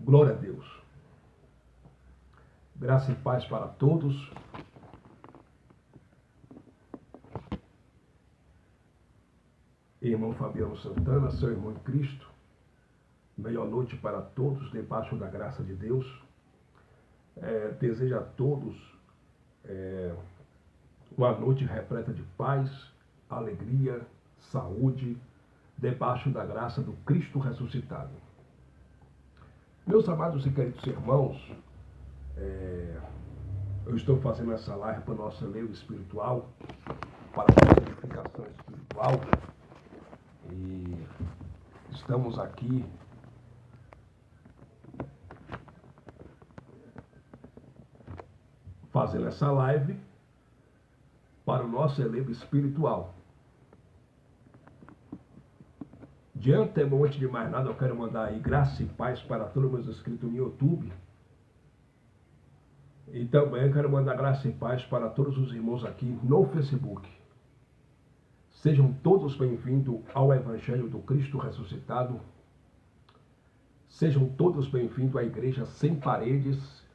Glória a Deus. Graça e paz para todos. Irmão Fabiano Santana, seu irmão em Cristo. Melhor noite para todos, debaixo da graça de Deus. Desejo a todos uma noite repleta de paz, alegria, saúde, debaixo da graça do Cristo ressuscitado. Meus amados e queridos irmãos, eu estou fazendo essa live para o nosso celeiro espiritual, para a nossa edificação espiritual, e estamos aqui fazendo essa live para o nosso celeiro espiritual. De antemão, antes de mais nada, eu quero mandar aí graça e paz para todos os meus inscritos no YouTube. E também eu quero mandar graça e paz para todos os irmãos aqui no Facebook. Sejam todos bem-vindos ao Evangelho do Cristo ressuscitado. Sejam todos bem-vindos à Igreja Sem Paredes,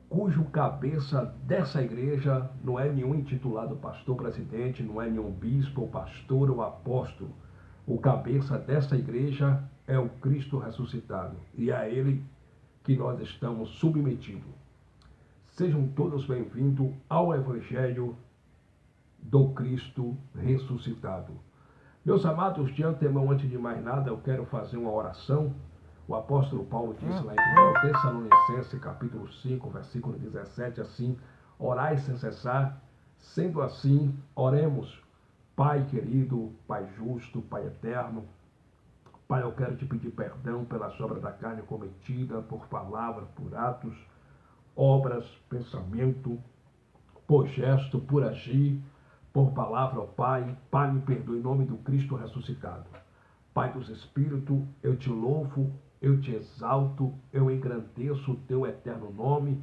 cujo cabeça dessa igreja não é nenhum intitulado pastor presidente, não é nenhum bispo, pastor ou apóstolo. O cabeça dessa igreja é o Cristo ressuscitado, e é a Ele que nós estamos submetidos. Sejam todos bem-vindos ao Evangelho do Cristo ressuscitado. Meus amados, de antemão, antes de mais nada, eu quero fazer uma oração. O apóstolo Paulo disse lá em 1 Tessalonicenses, capítulo 5, versículo 17, assim: orai sem cessar. Sendo assim, oremos. Pai querido, Pai justo, Pai eterno, Pai, eu quero te pedir perdão pela obra da carne cometida, por palavra, por atos, obras, pensamento, por gesto, por agir, por palavra, ó Pai. Pai, me perdoe em nome do Cristo ressuscitado. Pai dos Espíritos, eu te louvo, eu te exalto, eu engrandeço o teu eterno nome,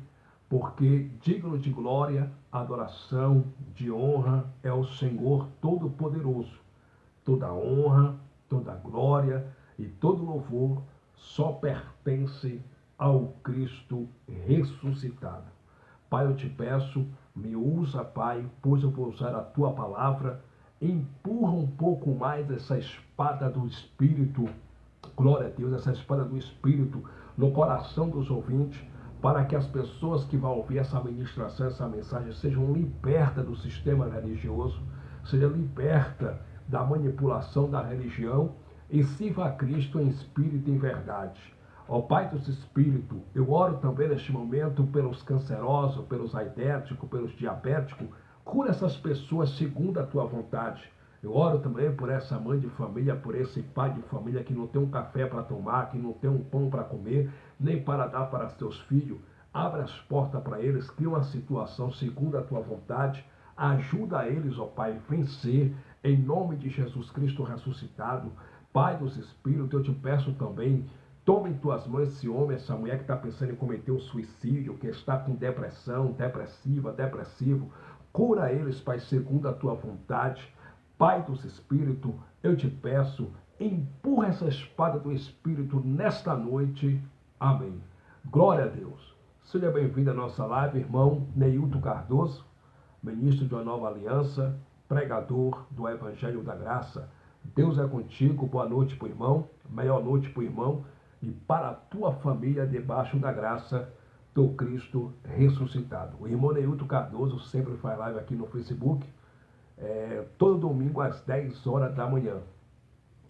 porque digno de glória, adoração, de honra é o Senhor Todo-Poderoso. Toda honra, toda glória e todo louvor só pertence ao Cristo ressuscitado. Pai, eu te peço, me usa, Pai, pois eu vou usar a tua palavra. Empurra um pouco mais essa espada do Espírito, glória a Deus, essa espada do Espírito no coração dos ouvintes, para que as pessoas que vão ouvir essa ministração, essa mensagem, sejam libertas do sistema religioso, sejam libertas da manipulação da religião e sirva a Cristo em espírito e em verdade. Ó Pai dos Espíritos, eu oro também neste momento pelos cancerosos, pelos aidéticos, pelos diabéticos. Cura essas pessoas segundo a tua vontade. Eu oro também por essa mãe de família, por esse pai de família que não tem um café para tomar, que não tem um pão para comer, nem para dar para seus filhos. Abra as portas para eles, cria uma situação segundo a tua vontade. Ajuda eles, ó Pai, a vencer em nome de Jesus Cristo ressuscitado. Pai dos Espíritos, eu te peço também, toma em tuas mãos esse homem, essa mulher que está pensando em cometer o suicídio, que está com depressão, depressivo. Cura eles, Pai, segundo a tua vontade. Pai dos Espíritos, eu te peço, empurra essa espada do Espírito nesta noite. Amém. Glória a Deus. Seja bem-vindo à nossa live, irmão Neilton Cardoso, ministro de uma nova aliança, pregador do Evangelho da Graça. Deus é contigo, boa noite para o irmão, melhor noite para o irmão e para a tua família debaixo da graça do Cristo ressuscitado. O irmão Neilton Cardoso sempre faz live aqui no Facebook, todo domingo às 10 horas da manhã.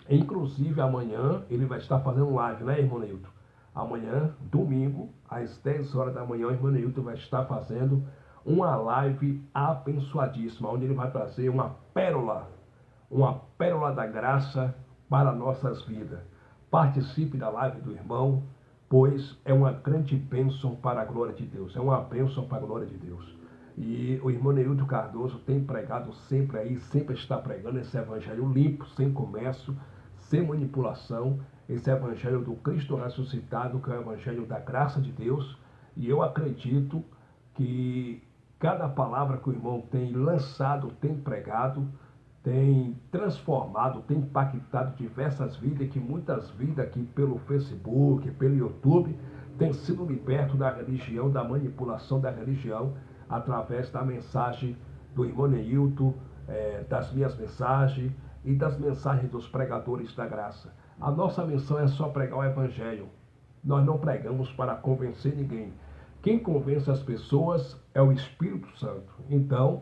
Inclusive amanhã ele vai estar fazendo live, né, irmão Neilton? Amanhã, domingo, às 10 horas da manhã, o irmão Neilton vai estar fazendo uma live abençoadíssima, onde ele vai trazer uma pérola da graça para nossas vidas. Participe da live do irmão, pois é uma grande bênção para a glória de Deus. É uma bênção para a glória de Deus. E o irmão Neilton Cardoso tem pregado sempre aí, sempre está pregando esse evangelho limpo, sem comércio, sem manipulação, esse evangelho do Cristo ressuscitado, que é o evangelho da graça de Deus. E eu acredito que cada palavra que o irmão tem lançado, tem pregado, tem transformado, tem impactado diversas vidas, que muitas vidas aqui pelo Facebook, pelo YouTube, têm sido libertos da religião, da manipulação da religião, através da mensagem do irmão Neilton, das minhas mensagens e das mensagens dos pregadores da graça. A nossa missão é só pregar o Evangelho. Nós não pregamos para convencer ninguém. Quem convence as pessoas é o Espírito Santo. Então,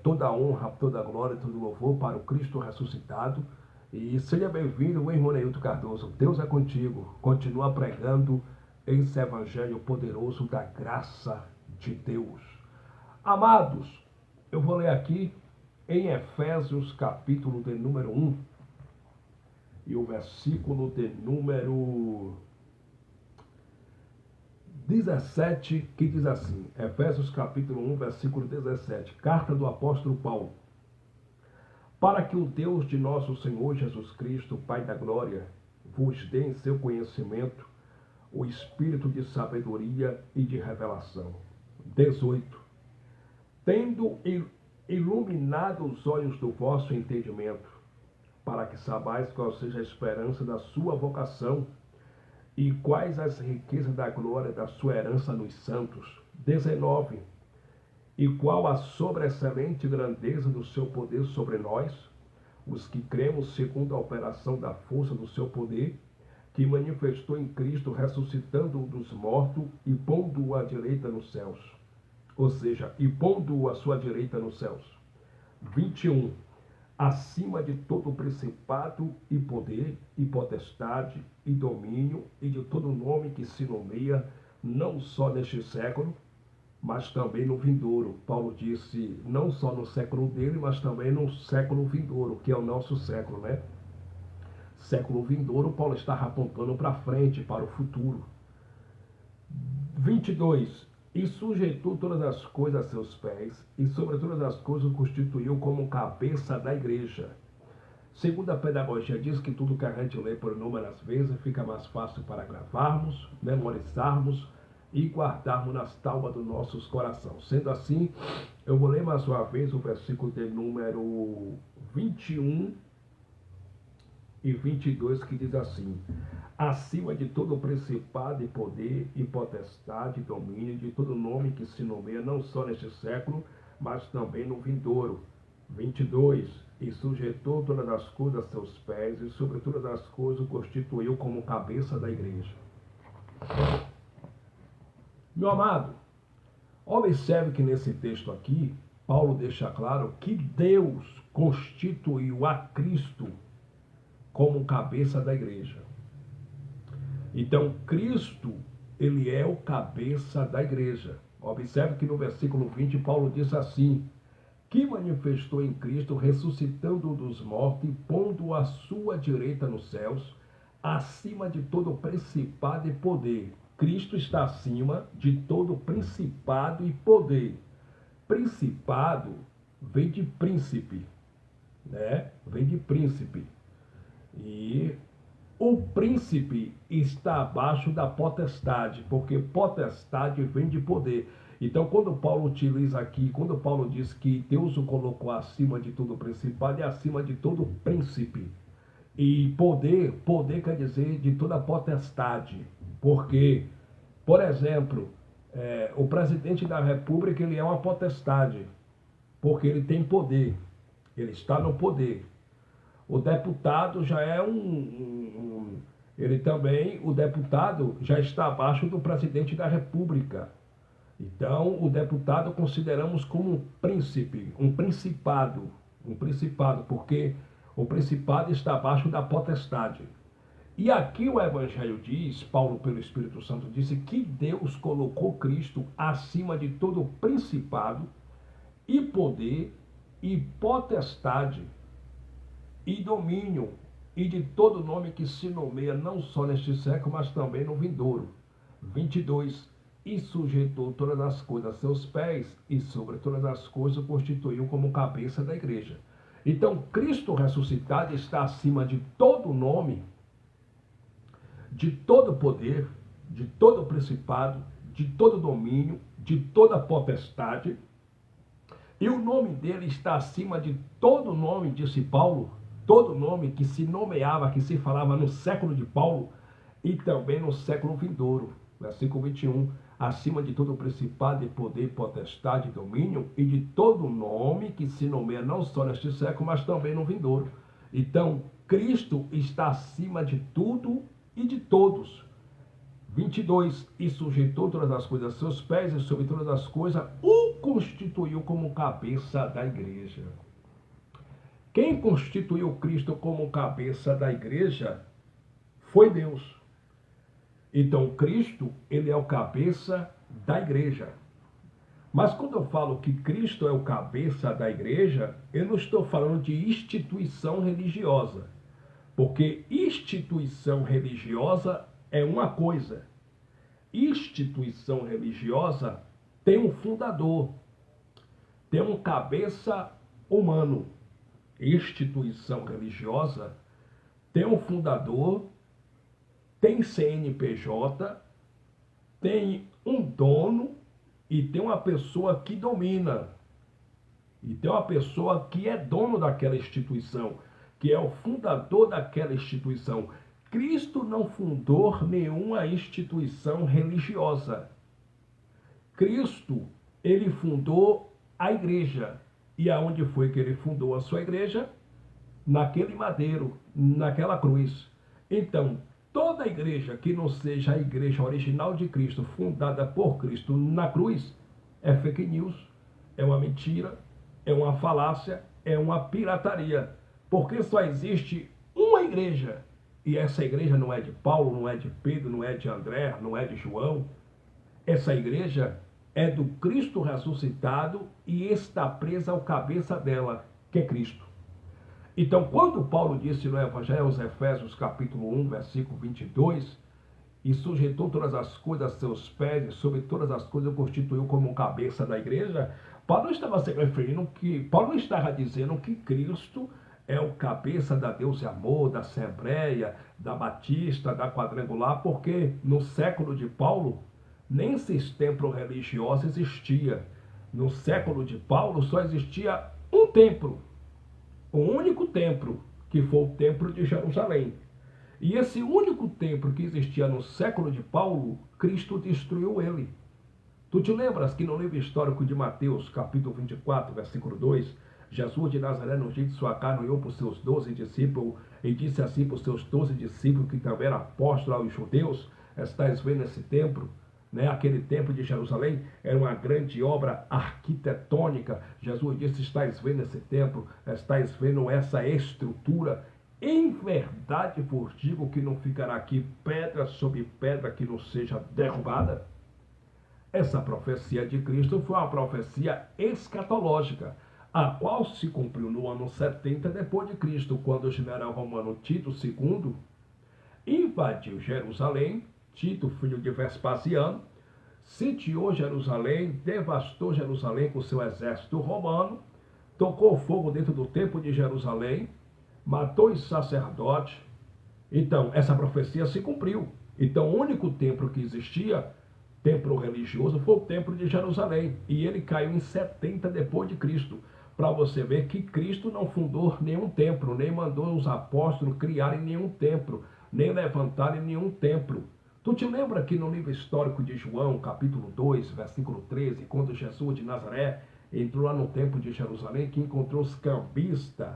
toda honra, toda glória, todo louvor para o Cristo ressuscitado. E seja bem-vindo, o irmão Neilton Cardoso. Deus é contigo. Continua pregando esse evangelho poderoso da graça de Deus. Amados, eu vou ler aqui em Efésios, capítulo de número 1, e o versículo de número 17, que diz assim, Efésios capítulo 1, versículo 17, carta do apóstolo Paulo. Para que o Deus de nosso Senhor Jesus Cristo, Pai da glória, vos dê em seu conhecimento o espírito de sabedoria e de revelação. 18. Tendo iluminado os olhos do vosso entendimento, para que sabais qual seja a esperança da sua vocação, e quais as riquezas da glória da sua herança nos santos. 19. E qual a sobreexcelente grandeza do seu poder sobre nós, os que cremos segundo a operação da força do seu poder, que manifestou em Cristo, ressuscitando-o dos mortos e pondo-o à direita nos céus. Ou seja, e pondo-o à sua direita nos céus. 21. Acima de todo principado e poder e potestade e domínio e de todo nome que se nomeia, não só neste século, mas também no vindouro. Paulo disse, não só no século dele, mas também no século vindouro, que é o nosso século, né? Século vindouro, Paulo está apontando para frente, para o futuro. 22. E sujeitou todas as coisas a seus pés, e sobre todas as coisas o constituiu como cabeça da igreja. Segundo a pedagogia, diz que tudo que a gente lê por inúmeras vezes fica mais fácil para gravarmos, memorizarmos e guardarmos nas tábuas dos nossos corações. Sendo assim, eu vou ler mais uma vez o versículo de número 21 e 22, que diz assim, acima de todo principado e poder e potestade e domínio, de todo nome que se nomeia, não só neste século, mas também no vindouro. 22, e sujeitou todas as coisas a seus pés, e sobre todas as coisas o constituiu como cabeça da igreja. Meu amado, observe que nesse texto aqui, Paulo deixa claro que Deus constituiu a Cristo como cabeça da igreja. Então, Cristo, ele é o cabeça da igreja. Observe que no versículo 20, Paulo diz assim, que manifestou em Cristo, ressuscitando-o dos mortos e pondo-o à sua direita nos céus, acima de todo principado e poder. Cristo está acima de todo principado e poder. Principado vem de príncipe, né? Vem de príncipe. E o príncipe está abaixo da potestade, porque potestade vem de poder. Então, quando Paulo utiliza aqui, quando Paulo diz que Deus o colocou acima de todo principado, é acima de todo príncipe. E poder quer dizer de toda potestade. Porque, por exemplo, o presidente da República, ele é uma potestade, porque ele tem poder, ele está no poder. O deputado já é ele também, o deputado já está abaixo do presidente da República. Então, o deputado consideramos como um príncipe, um principado, porque o principado está abaixo da potestade. E aqui o Evangelho diz, Paulo pelo Espírito Santo disse que Deus colocou Cristo acima de todo principado e poder e potestade e domínio, e de todo nome que se nomeia não só neste século, mas também no vindouro. 22. E sujeitou todas as coisas a seus pés, e sobre todas as coisas o constituiu como cabeça da igreja. Então, Cristo ressuscitado está acima de todo nome, de todo poder, de todo principado, de todo domínio, de toda potestade, E o nome dele está acima de todo nome, disse Paulo, todo nome que se nomeava, que se falava no século de Paulo e também no século vindouro. Versículo 21. Acima de todo principado e poder, potestade, domínio e de todo nome que se nomeia não só neste século, mas também no vindouro. Então, Cristo está acima de tudo e de todos. 22. E sujeitou todas as coisas a seus pés e sobre todas as coisas o constituiu como cabeça da igreja. Quem constituiu Cristo como cabeça da igreja foi Deus. Então, Cristo, ele é o cabeça da igreja. Mas quando eu falo que Cristo é o cabeça da igreja, eu não estou falando de instituição religiosa. Porque instituição religiosa é uma coisa. Instituição religiosa tem um fundador, tem um cabeça humano. Instituição religiosa tem um fundador, tem CNPJ, tem um dono e tem uma pessoa que domina. E tem uma pessoa que é dono daquela instituição, que é o fundador daquela instituição. Cristo não fundou nenhuma instituição religiosa. Cristo, ele fundou a igreja. E aonde foi que ele fundou a sua igreja? Naquele madeiro, naquela cruz. Então, toda igreja que não seja a igreja original de Cristo, fundada por Cristo na cruz, é fake news, é uma mentira, é uma falácia, é uma pirataria. Porque só existe uma igreja. E essa igreja não é de Paulo, não é de Pedro, não é de André, não é de João. Essa igreja é do Cristo ressuscitado e está presa ao cabeça dela, que é Cristo. Então, quando Paulo disse no Evangelho aos Efésios, capítulo 1, versículo 22, e sujeitou todas as coisas a seus pés, e sobre todas as coisas constituiu como cabeça da igreja, Paulo não estava se referindo que, Paulo não estava dizendo que Cristo é o cabeça da Deus e Amor, da Assembleia, da Batista, da Quadrangular, porque no século de Paulo, nem esses templos religiosos existia. No século de Paulo só existia um templo, um único templo, que foi o templo de Jerusalém. E esse único templo que existia no século de Paulo, Cristo destruiu ele. Tu te lembras que no livro histórico de Mateus, capítulo 24, versículo 2, Jesus de Nazaré, no jeito de sua carne, olhou para os seus 12 discípulos e disse assim para os seus 12 discípulos, que também eram apóstolos aos judeus: estáis vendo esse templo? Né? Aquele templo de Jerusalém era uma grande obra arquitetônica. Jesus disse: estáis vendo esse templo? Estáis vendo essa estrutura? Em verdade vos digo que não ficará aqui pedra sobre pedra que não seja derrubada. Essa profecia de Cristo foi uma profecia escatológica, a qual se cumpriu no ano 70 depois de Cristo, quando o general romano Tito II invadiu Jerusalém. Tito, filho de Vespasiano, sitiou Jerusalém, devastou Jerusalém com seu exército romano, tocou fogo dentro do templo de Jerusalém, matou os sacerdotes. Então, essa profecia se cumpriu. Então, o único templo que existia, templo religioso, foi o templo de Jerusalém. E ele caiu em 70 depois de Cristo. Para você ver que Cristo não fundou nenhum templo, nem mandou os apóstolos criarem nenhum templo, nem levantarem nenhum templo. Tu te lembra que no livro histórico de João, capítulo 2, versículo 13, quando Jesus de Nazaré entrou lá no templo de Jerusalém, que encontrou os cambistas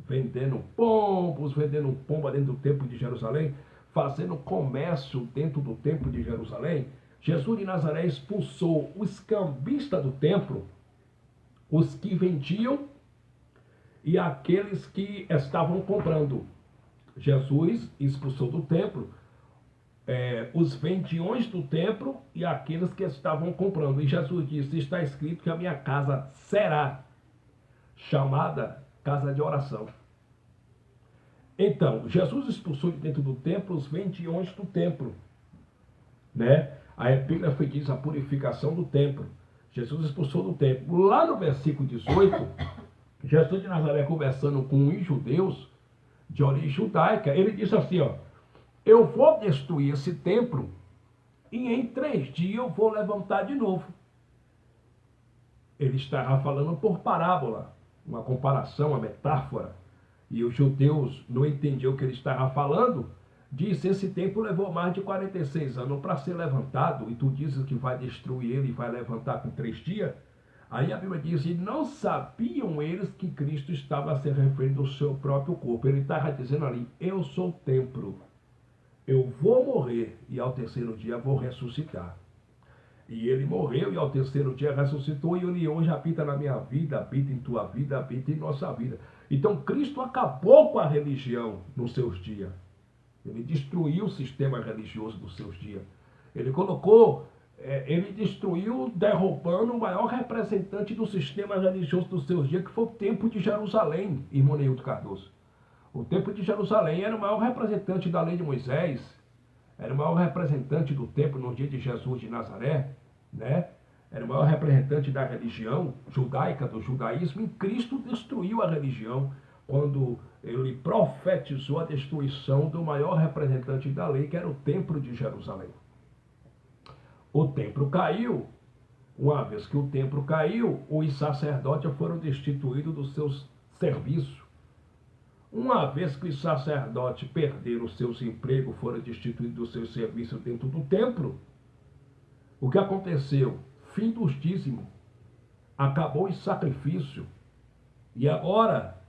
vendendo pomba dentro do templo de Jerusalém, fazendo comércio dentro do templo de Jerusalém? Jesus de Nazaré expulsou os cambistas do templo, os que vendiam e aqueles que estavam comprando. Jesus expulsou do templo os vendiões do templo e aqueles que estavam comprando. E Jesus disse: está escrito que a minha casa será chamada casa de oração. Então, Jesus expulsou de dentro do templo os vendiões do templo, né? A epígrafe diz a purificação do templo. Jesus expulsou do templo. Lá no versículo 18, Jesus de Nazaré, conversando com os judeus de origem judaica, ele disse assim, ó: eu vou destruir esse templo e em 3 dias eu vou levantar de novo. ele estava falando por parábola, uma comparação, uma metáfora. E os judeus não entendiam o que ele estava falando. Disse, esse templo levou mais de 46 anos para ser levantado, e tu dizes que vai destruir ele e vai levantar com 3 dias? Aí a Bíblia diz, e não sabiam eles que Cristo estava se referindo ao seu próprio corpo. Ele estava dizendo ali, eu sou o templo, eu vou morrer e ao terceiro dia vou ressuscitar. E ele morreu e ao terceiro dia ressuscitou, e ele hoje habita na minha vida, habita em tua vida, habita em nossa vida. Então Cristo acabou com a religião nos seus dias. Ele destruiu o sistema religioso dos seus dias. Ele destruiu, derrubando o maior representante do sistema religioso dos seus dias, que foi o Templo de Jerusalém, irmão Neilton Cardoso. O Templo de Jerusalém era o maior representante da lei de Moisés, era o maior representante do templo no dia de Jesus de Nazaré, né? Era o maior representante da religião judaica, do judaísmo, e Cristo destruiu a religião quando ele profetizou a destruição do maior representante da lei, que era o Templo de Jerusalém. O templo caiu. Uma vez que o templo caiu, os sacerdotes foram destituídos dos seus serviços. Uma vez que os sacerdotes perderam os seus empregos, foram destituídos dos seus serviços dentro do templo, o que aconteceu? Fim dos dízimos. Acabou o sacrifício. E agora,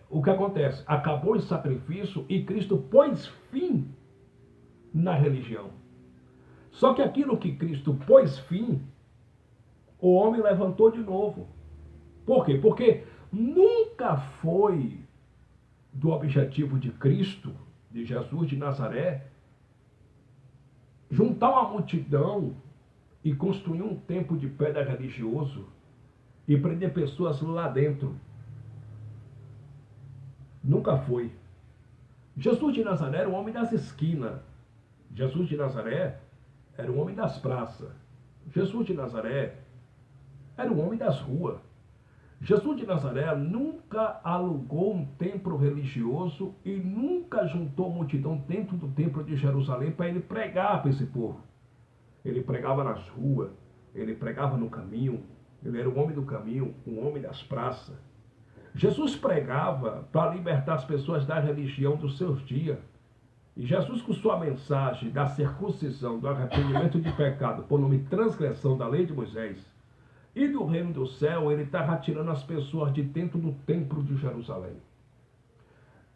o que acontece? Acabou o sacrifício e Cristo pôs fim na religião. Só que aquilo que Cristo pôs fim, o homem levantou de novo. Por quê? Porque nunca foi do objetivo de Cristo, de Jesus de Nazaré, juntar uma multidão e construir um templo de pedra religioso e prender pessoas lá dentro. Nunca foi. Jesus de Nazaré era o homem das esquinas. Jesus de Nazaré era o homem das praças. Jesus de Nazaré era o homem das ruas. Jesus de Nazaré nunca alugou um templo religioso e nunca juntou multidão dentro do templo de Jerusalém para ele pregar para esse povo. Ele pregava nas ruas, ele pregava no caminho, ele era o homem do caminho, o homem das praças. Jesus pregava para libertar as pessoas da religião dos seus dias. E Jesus, com sua mensagem da circuncisão, do arrependimento de pecado, por nome de transgressão da lei de Moisés e do reino do céu, ele estava tirando as pessoas de dentro do templo de Jerusalém.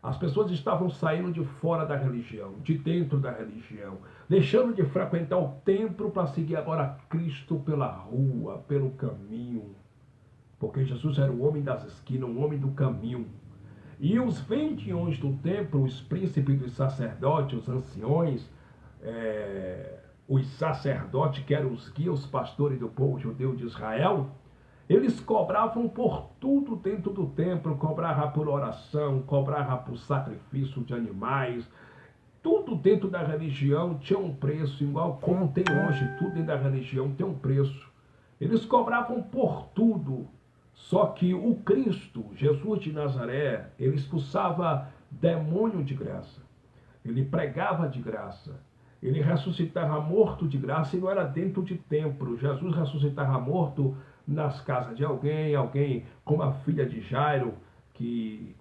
As pessoas estavam saindo de fora da religião, de dentro da religião, deixando de frequentar o templo para seguir agora Cristo pela rua, pelo caminho. Porque Jesus era o homem das esquinas, o homem do caminho. E os vendiões do templo, os príncipes dos sacerdotes, os anciões, os sacerdotes, que eram os guias, os pastores do povo judeu de Israel, eles cobravam por tudo dentro do templo, cobravam por oração, cobravam por sacrifício de animais. Tudo dentro da religião tinha um preço, igual como tem hoje, tudo dentro da religião tem um preço. Eles cobravam por tudo. Só que o Cristo, Jesus de Nazaré, ele expulsava demônio de graça. Ele pregava de graça. Ele ressuscitava morto de graça e não era dentro de templo. Jesus ressuscitava morto nas casas de alguém como a filha de Jairo, que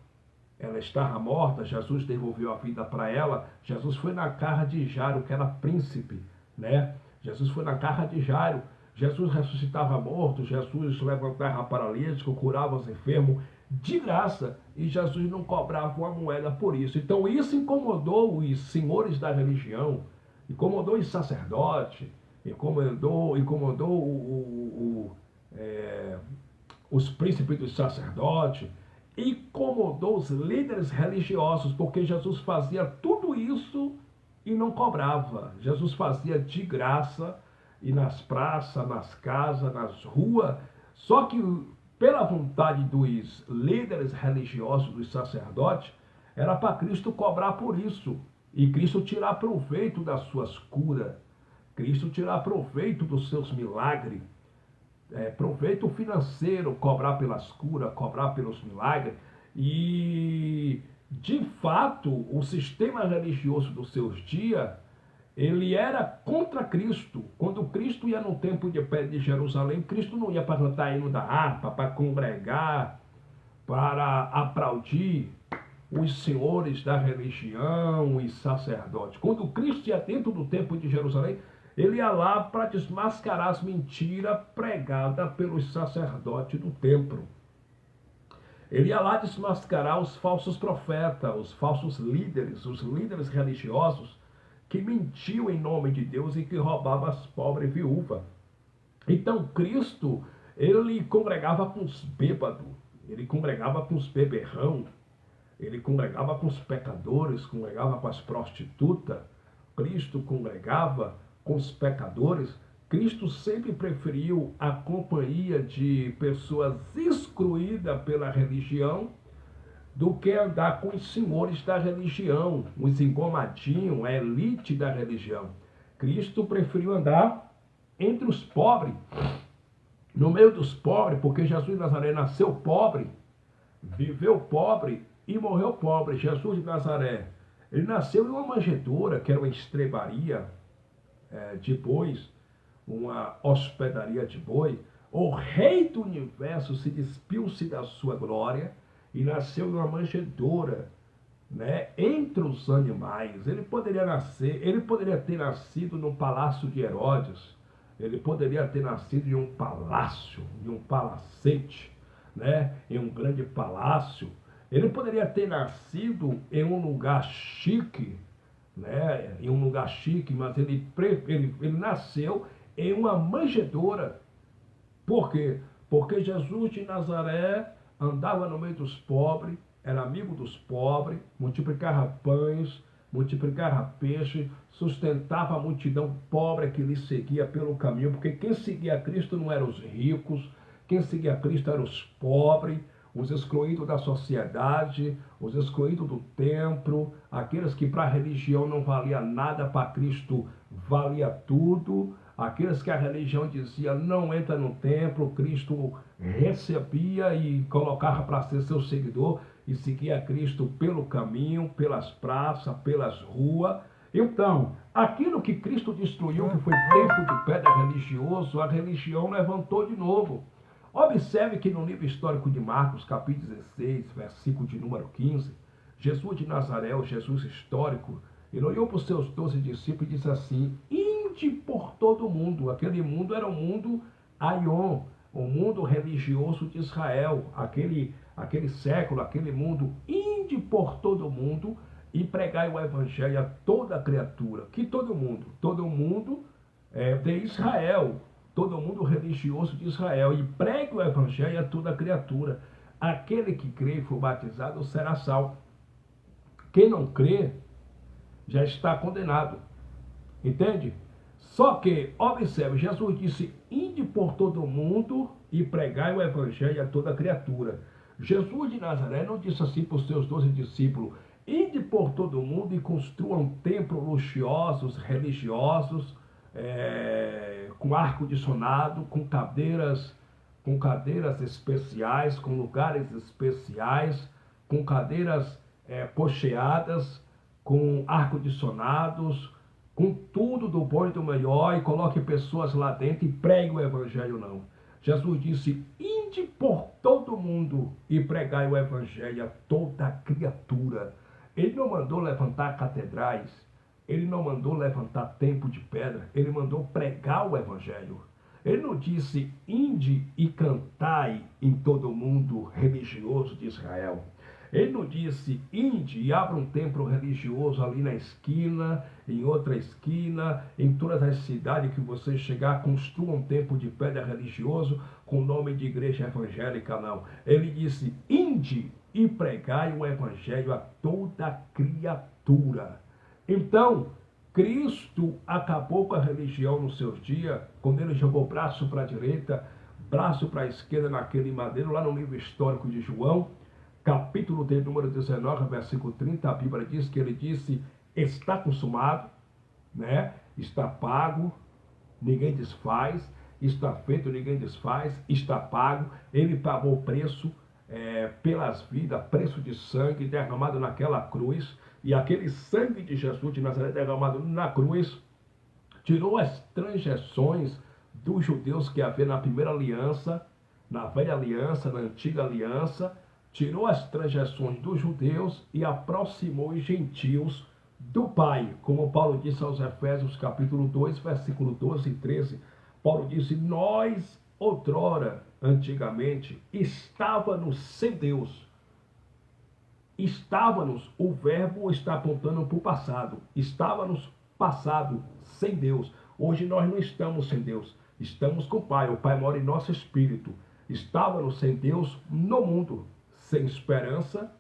ela estava morta, Jesus devolveu a vida para ela. Jesus foi na casa de Jairo, que era príncipe, né? Jesus foi na casa de Jairo. Jesus ressuscitava morto, Jesus levantava paralítico, curava os enfermos de graça, e Jesus não cobrava uma moeda por isso. Então isso incomodou os senhores da religião, incomodou os sacerdotes, incomodou os príncipes dos sacerdotes, incomodou os líderes religiosos, porque Jesus fazia tudo isso e não cobrava. Jesus fazia de graça, e nas praças, nas casas, nas ruas. Só que pela vontade dos líderes religiosos, dos sacerdotes, era para Cristo cobrar por isso. E Cristo tirar proveito das suas curas. Cristo tirar proveito dos seus milagres. Proveito financeiro, cobrar pelas curas, cobrar pelos milagres. E, de fato, o sistema religioso dos seus dias, ele era contra Cristo. Quando Cristo ia no templo de pedra de Jerusalém, Cristo não ia para cantar hino da harpa, para congregar, para aplaudir os senhores da religião, os sacerdotes. Quando Cristo ia dentro do templo de Jerusalém, ele ia lá para desmascarar as mentiras pregadas pelos sacerdotes do templo. Ele ia lá desmascarar os falsos profetas, os falsos líderes, os líderes religiosos que mentiam em nome de Deus e que roubavam as pobres viúvas. Então Cristo, ele congregava com os bêbados, ele congregava com os beberrão, ele congregava com os pecadores, congregava com as prostitutas. Cristo congregava com os pecadores. Cristo sempre preferiu a companhia de pessoas excluídas pela religião do que andar com os senhores da religião, os engomadinhos, a elite da religião. Cristo preferiu andar entre os pobres, no meio dos pobres, porque Jesus de Nazaré nasceu pobre, viveu pobre e morreu pobre. Jesus de Nazaré, ele nasceu em uma manjedoura, que era uma estrebaria de bois, uma hospedaria de boi. O rei do universo se despiu-se da sua glória e nasceu em uma manjedoura, né, entre os animais. Ele poderia ter nascido no palácio de Herodes, ele poderia ter nascido em um palácio, em um palacete, né, em um grande palácio. Ele poderia ter nascido em um lugar chique, né, em um lugar chique, mas ele nasceu em uma manjedoura. Por quê? Porque Jesus de Nazaré andava no meio dos pobres, era amigo dos pobres, multiplicava pães, multiplicava peixe, sustentava a multidão pobre que lhe seguia pelo caminho, porque quem seguia Cristo não eram os ricos, quem seguia Cristo eram os pobres, os excluídos da sociedade, os excluídos do templo, aqueles que para a religião não valia nada, para Cristo valia tudo, aqueles que a religião dizia não entra no templo, Cristo recebia e colocava para ser seu seguidor e seguia Cristo pelo caminho, pelas praças, pelas ruas. Então, aquilo que Cristo destruiu, que foi templo de pedra religioso, a religião levantou de novo. Observe que no livro histórico de Marcos, capítulo 16, versículo de número 15, Jesus de Nazaré, o Jesus histórico, ele olhou para os seus 12 discípulos e disse assim: ide por todo o mundo. Aquele mundo era o mundo Aion, o mundo religioso de Israel, aquele século, aquele mundo. Ide por todo o mundo e pregai o evangelho a toda criatura. Que todo mundo? Todo mundo de Israel, todo mundo religioso de Israel, e pregue o evangelho a toda criatura. Aquele que crê e for batizado será salvo. Quem não crê já está condenado. Entende? Só que, observe, Jesus disse: ide por todo mundo e pregai o evangelho a toda criatura. Jesus de Nazaré não disse assim para os seus 12 discípulos: ide por todo mundo e construam templos luxuosos, religiosos, com ar-condicionado, com cadeiras especiais, com lugares especiais, com cadeiras pocheadas, com ar-condicionados, com tudo do bom e do melhor, e coloque pessoas lá dentro e pregue o evangelho, não. Jesus disse: ide por todo mundo e pregai o evangelho a toda criatura. Ele não mandou levantar catedrais, ele não mandou levantar templo de pedra, ele mandou pregar o evangelho. Ele não disse: ide e cantai em todo mundo religioso de Israel. Ele não disse: ide e abra um templo religioso ali na esquina, em outra esquina, em todas as cidades que você chegar, construa um templo de pedra religioso com o nome de igreja evangélica, não. Ele disse: ide e pregai o evangelho a toda criatura. Então, Cristo acabou com a religião nos seus dias, quando ele jogou braço para a direita, braço para a esquerda naquele madeiro, lá no livro histórico de João, capítulo de número 19, versículo 30, a Bíblia diz que ele disse: está consumado, né? Está pago, ninguém desfaz, está feito, ninguém desfaz, está pago. Ele pagou o preço pelas vidas, preço de sangue derramado naquela cruz, e aquele sangue de Jesus de Nazaré derramado na cruz tirou as transgressões dos judeus que havia na primeira aliança, na velha aliança, na antiga aliança, tirou as transgressões dos judeus e aproximou os gentios do Pai. Como Paulo disse aos Efésios, capítulo 2, versículo 12 e 13, Paulo disse: nós, outrora, antigamente, estávamos sem Deus. Estávamos, o verbo está apontando para o passado. Estávamos passado sem Deus. Hoje nós não estamos sem Deus. Estamos com o Pai. O Pai mora em nosso espírito. Estávamos sem Deus no mundo, sem esperança,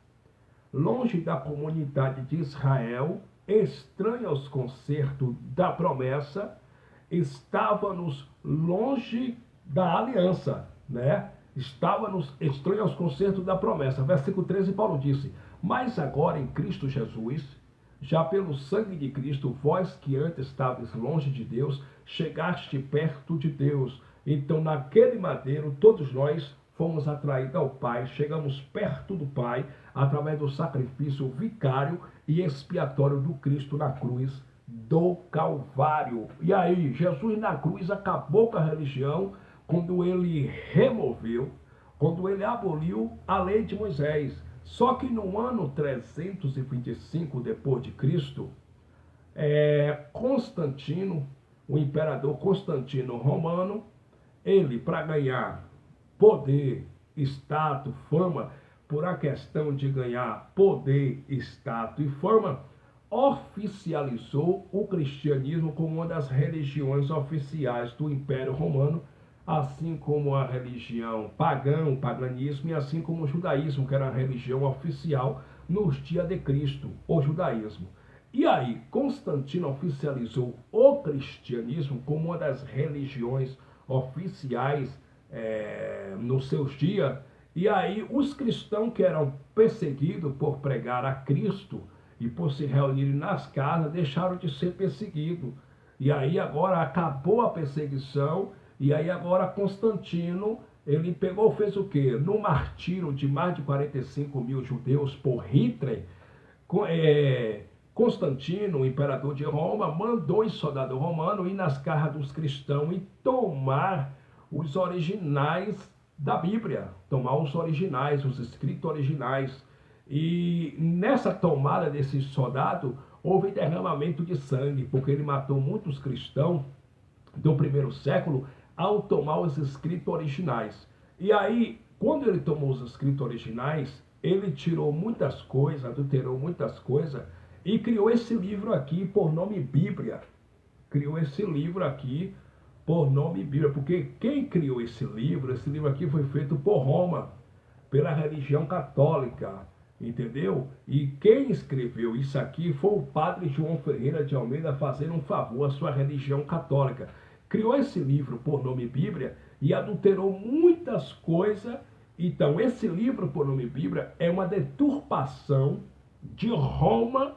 longe da comunidade de Israel, estranho aos concertos da promessa, estávamos longe da aliança, né? Estávamos estranhos aos concertos da promessa. Versículo 13, Paulo disse: mas agora em Cristo Jesus, já pelo sangue de Cristo, vós que antes estavais longe de Deus, chegaste perto de Deus. Então, naquele madeiro, todos nós fomos atraídos ao Pai, chegamos perto do Pai, através do sacrifício vicário e expiatório do Cristo na cruz do Calvário. E aí, Jesus na cruz acabou com a religião quando ele removeu, quando ele aboliu a lei de Moisés. Só que no ano 325 depois de Cristo, Constantino, o imperador Constantino Romano, ele, para ganhar poder, status, fama, por a questão de ganhar poder, status e fama, oficializou o cristianismo como uma das religiões oficiais do Império Romano, assim como a religião pagã, o paganismo, e assim como o judaísmo, que era a religião oficial nos dias de Cristo, o judaísmo. E aí, Constantino oficializou o cristianismo como uma das religiões oficiais nos seus dias, e aí os cristãos que eram perseguidos por pregar a Cristo e por se reunirem nas casas, deixaram de ser perseguidos. E aí agora acabou a perseguição. E aí agora Constantino, ele pegou, fez o quê? No martírio de mais de 45 mil judeus por Hitler, Constantino, o imperador de Roma, mandou os soldados romanos ir nas casas dos cristãos e tomar os originais da Bíblia, tomar os originais, os escritos originais. E nessa tomada desses soldados, houve derramamento de sangue, porque ele matou muitos cristãos do primeiro século, ao tomar os escritos originais. E aí, quando ele tomou os escritos originais, ele tirou muitas coisas, adulterou muitas coisas, e criou esse livro aqui por nome Bíblia. Criou esse livro aqui por nome Bíblia, porque quem criou esse livro aqui foi feito por Roma, pela religião católica, entendeu? E quem escreveu isso aqui foi o padre João Ferreira de Almeida, fazendo um favor à sua religião católica. Criou esse livro por nome Bíblia e adulterou muitas coisas. Então, esse livro por nome Bíblia é uma deturpação de Roma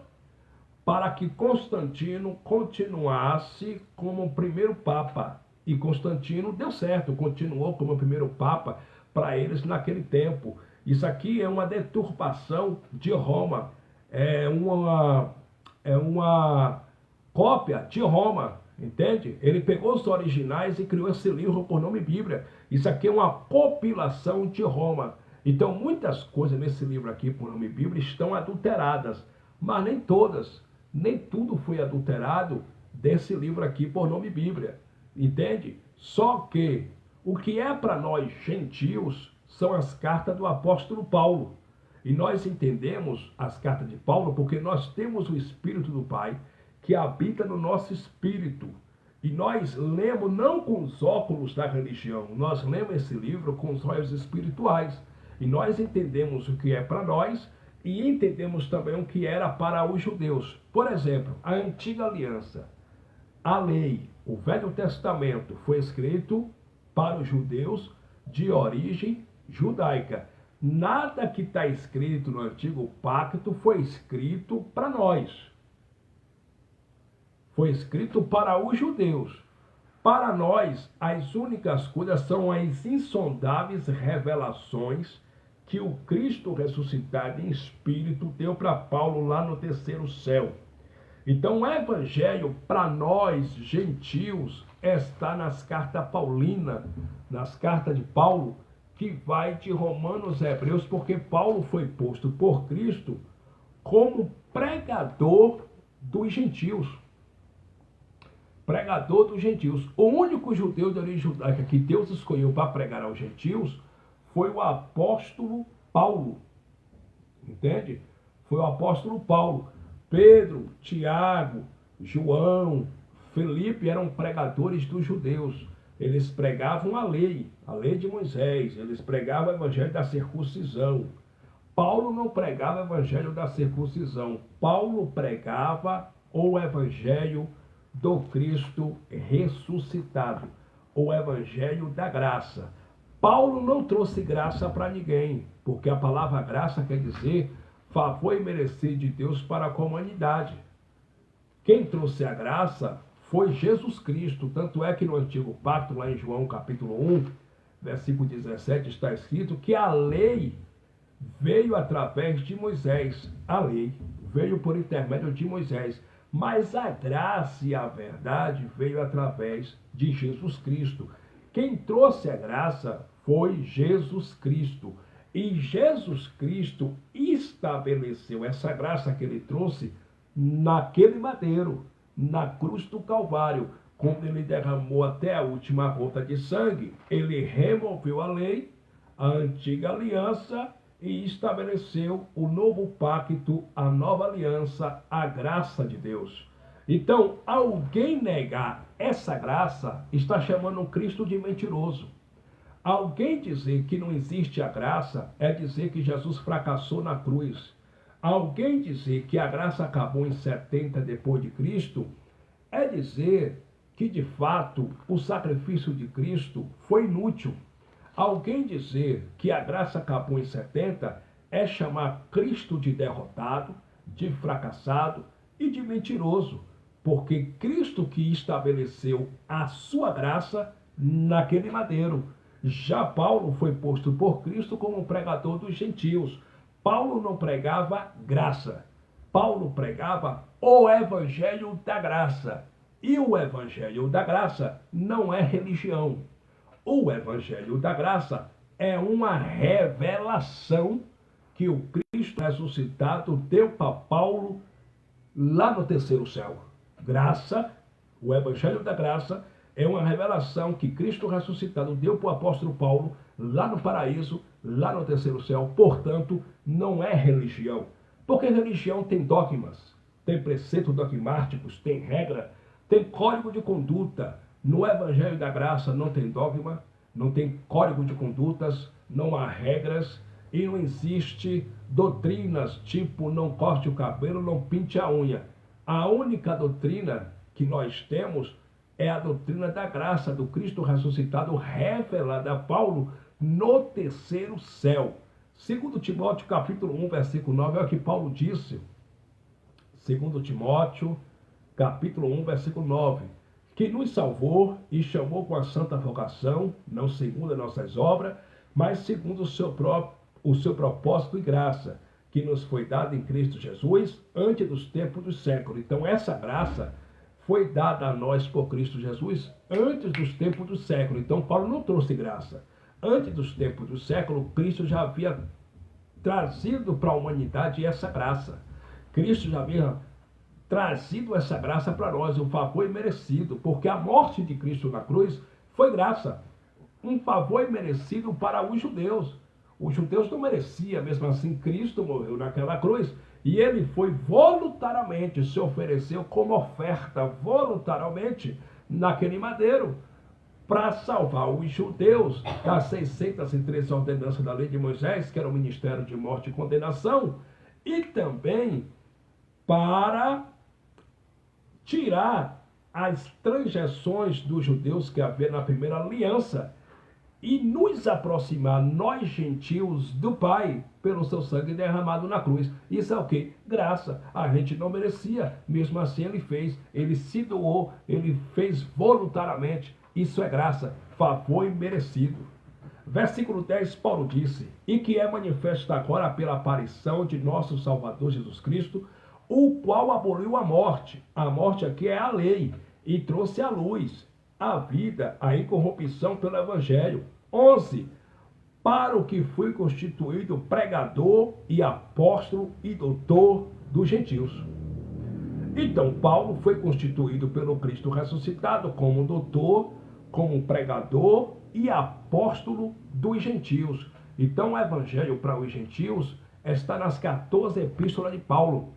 para que Constantino continuasse como o primeiro papa. E Constantino deu certo, continuou como o primeiro papa para eles naquele tempo. Isso aqui é uma deturpação de Roma, é uma cópia de Roma. Entende? Ele pegou os originais e criou esse livro por nome Bíblia. Isso aqui é uma compilação de Roma. Então, muitas coisas nesse livro aqui por nome Bíblia estão adulteradas. Mas nem todas, nem tudo foi adulterado desse livro aqui por nome Bíblia. Entende? Só que o que é para nós gentios são as cartas do apóstolo Paulo. E nós entendemos as cartas de Paulo porque nós temos o Espírito do Pai que habita no nosso espírito. E nós lemos não com os óculos da religião, nós lemos esse livro com os olhos espirituais. E nós entendemos o que é para nós e entendemos também o que era para os judeus. Por exemplo, a antiga aliança, a lei, o Velho Testamento foi escrito para os judeus de origem judaica. Nada que está escrito no Antigo Pacto foi escrito para nós. Foi escrito para os judeus. Para nós, as únicas coisas são as insondáveis revelações que o Cristo ressuscitado em espírito deu para Paulo lá no terceiro céu. Então, o evangelho para nós, gentios, está nas cartas paulinas, nas cartas de Paulo, que vai de Romanos a Hebreus, porque Paulo foi posto por Cristo como pregador dos gentios. Pregador dos gentios. O único judeu de origem judaica que Deus escolheu para pregar aos gentios foi o apóstolo Paulo. Entende? Foi o apóstolo Paulo. Pedro, Tiago, João, Felipe eram pregadores dos judeus. Eles pregavam a lei de Moisés. Eles pregavam o evangelho da circuncisão. Paulo não pregava o evangelho da circuncisão. Paulo pregava o evangelho do Cristo ressuscitado, o evangelho da graça. Paulo não trouxe graça para ninguém, porque a palavra graça quer dizer favor e merecer de Deus para a humanidade. Quem trouxe a graça foi Jesus Cristo, tanto é que no Antigo Pacto, lá em João capítulo 1, versículo 17, está escrito que a lei veio através de Moisés. A lei veio por intermédio de Moisés. Mas a graça e a verdade veio através de Jesus Cristo. Quem trouxe a graça foi Jesus Cristo. E Jesus Cristo estabeleceu essa graça que ele trouxe naquele madeiro, na cruz do Calvário. Quando ele derramou até a última gota de sangue, ele removeu a lei, a antiga aliança, e estabeleceu o novo pacto, a nova aliança, a graça de Deus. Então, alguém negar essa graça está chamando Cristo de mentiroso. Alguém dizer que não existe a graça é dizer que Jesus fracassou na cruz. Alguém dizer que a graça acabou em 70 depois de Cristo é dizer que, de fato, o sacrifício de Cristo foi inútil. Alguém dizer que a graça acabou em 70 é chamar Cristo de derrotado, de fracassado e de mentiroso, porque Cristo que estabeleceu a sua graça naquele madeiro. Já Paulo foi posto por Cristo como pregador dos gentios. Paulo não pregava graça. Paulo pregava o evangelho da graça. E o evangelho da graça não é religião. O evangelho da graça é uma revelação que o Cristo ressuscitado deu para Paulo lá no terceiro céu. Graça, o evangelho da graça, é uma revelação que Cristo ressuscitado deu para o apóstolo Paulo lá no paraíso, lá no terceiro céu. Portanto, não é religião. Porque religião tem dogmas, tem preceitos dogmáticos, tem regra, tem código de conduta. No evangelho da graça não tem dogma, não tem código de condutas, não há regras e não existe doutrinas tipo não corte o cabelo, não pinte a unha. A única doutrina que nós temos é a doutrina da graça do Cristo ressuscitado revelada a Paulo no terceiro céu. 2 Timóteo capítulo 1, versículo 9, é o que Paulo disse. 2 Timóteo capítulo 1, versículo 9. Que nos salvou e chamou com a santa vocação, não segundo as nossas obras, mas segundo o seu propósito e graça, que nos foi dada em Cristo Jesus antes dos tempos dos séculos. Então essa graça foi dada a nós por Cristo Jesus antes dos tempos do século. Então Paulo não trouxe graça. Antes dos tempos do século, Cristo já havia trazido para a humanidade essa graça. Cristo já havia trazido essa graça para nós, um favor imerecido, porque a morte de Cristo na cruz foi graça. Um favor imerecido para os judeus. Os judeus não mereciam, mesmo assim Cristo morreu naquela cruz. E ele foi voluntariamente, se ofereceu como oferta, voluntariamente, naquele madeiro, para salvar os judeus das 613 ordenanças da lei de Moisés, que era o ministério de morte e condenação, e também para tirar as transgressões dos judeus que havia na primeira aliança e nos aproximar, nós gentios, do Pai, pelo seu sangue derramado na cruz. Isso é o quê? Graça. A gente não merecia, mesmo assim ele fez, ele se doou, ele fez voluntariamente. Isso é graça, favor imerecido. Versículo 10, Paulo disse: e que é manifesto agora pela aparição de nosso Salvador Jesus Cristo, o qual aboliu a morte. A morte aqui é a lei, e trouxe a luz, a vida, a incorrupção pelo Evangelho. 11. Para o que fui constituído pregador e apóstolo e doutor dos gentios. Então, Paulo foi constituído pelo Cristo ressuscitado como doutor, como pregador e apóstolo dos gentios. Então, o evangelho para os gentios está nas 14 epístolas de Paulo,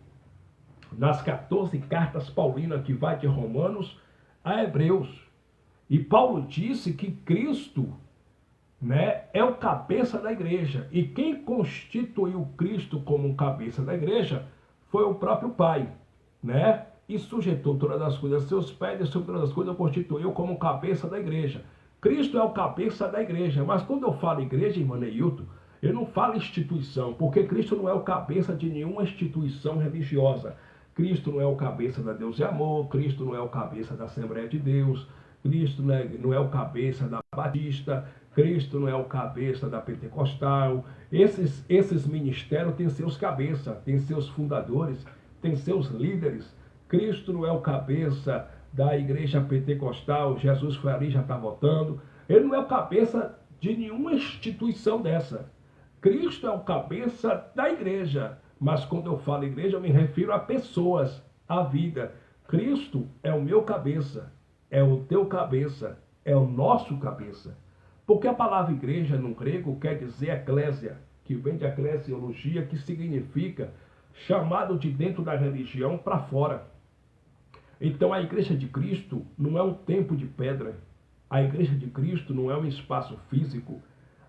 nas 14 cartas paulinas que vai de Romanos a Hebreus. E Paulo disse que Cristo, é o cabeça da igreja. E quem constituiu Cristo como cabeça da igreja foi o próprio Pai, E sujeitou todas as coisas a seus pés, e sobre todas as coisas o constituiu como cabeça da igreja. Cristo é o cabeça da igreja. Mas quando eu falo igreja, irmão Neilton, eu não falo instituição, porque Cristo não é o cabeça de nenhuma instituição religiosa. Cristo não é o cabeça da Deus e Amor, Cristo não é o cabeça da Assembleia de Deus, Cristo não é o cabeça da Batista, Cristo não é o cabeça da Pentecostal. Esses ministérios têm seus cabeças, têm seus fundadores, têm seus líderes. Cristo não é o cabeça da igreja pentecostal, Jesus foi ali, já está votando. Ele não é o cabeça de nenhuma instituição dessa. Cristo é o cabeça da igreja. Mas quando eu falo igreja, eu me refiro a pessoas, a vida. Cristo é o meu cabeça, é o teu cabeça, é o nosso cabeça. Porque a palavra igreja no grego quer dizer eclésia, que vem de eclesiologia, que significa chamado de dentro da religião para fora. Então a igreja de Cristo não é um templo de pedra. A igreja de Cristo não é um espaço físico.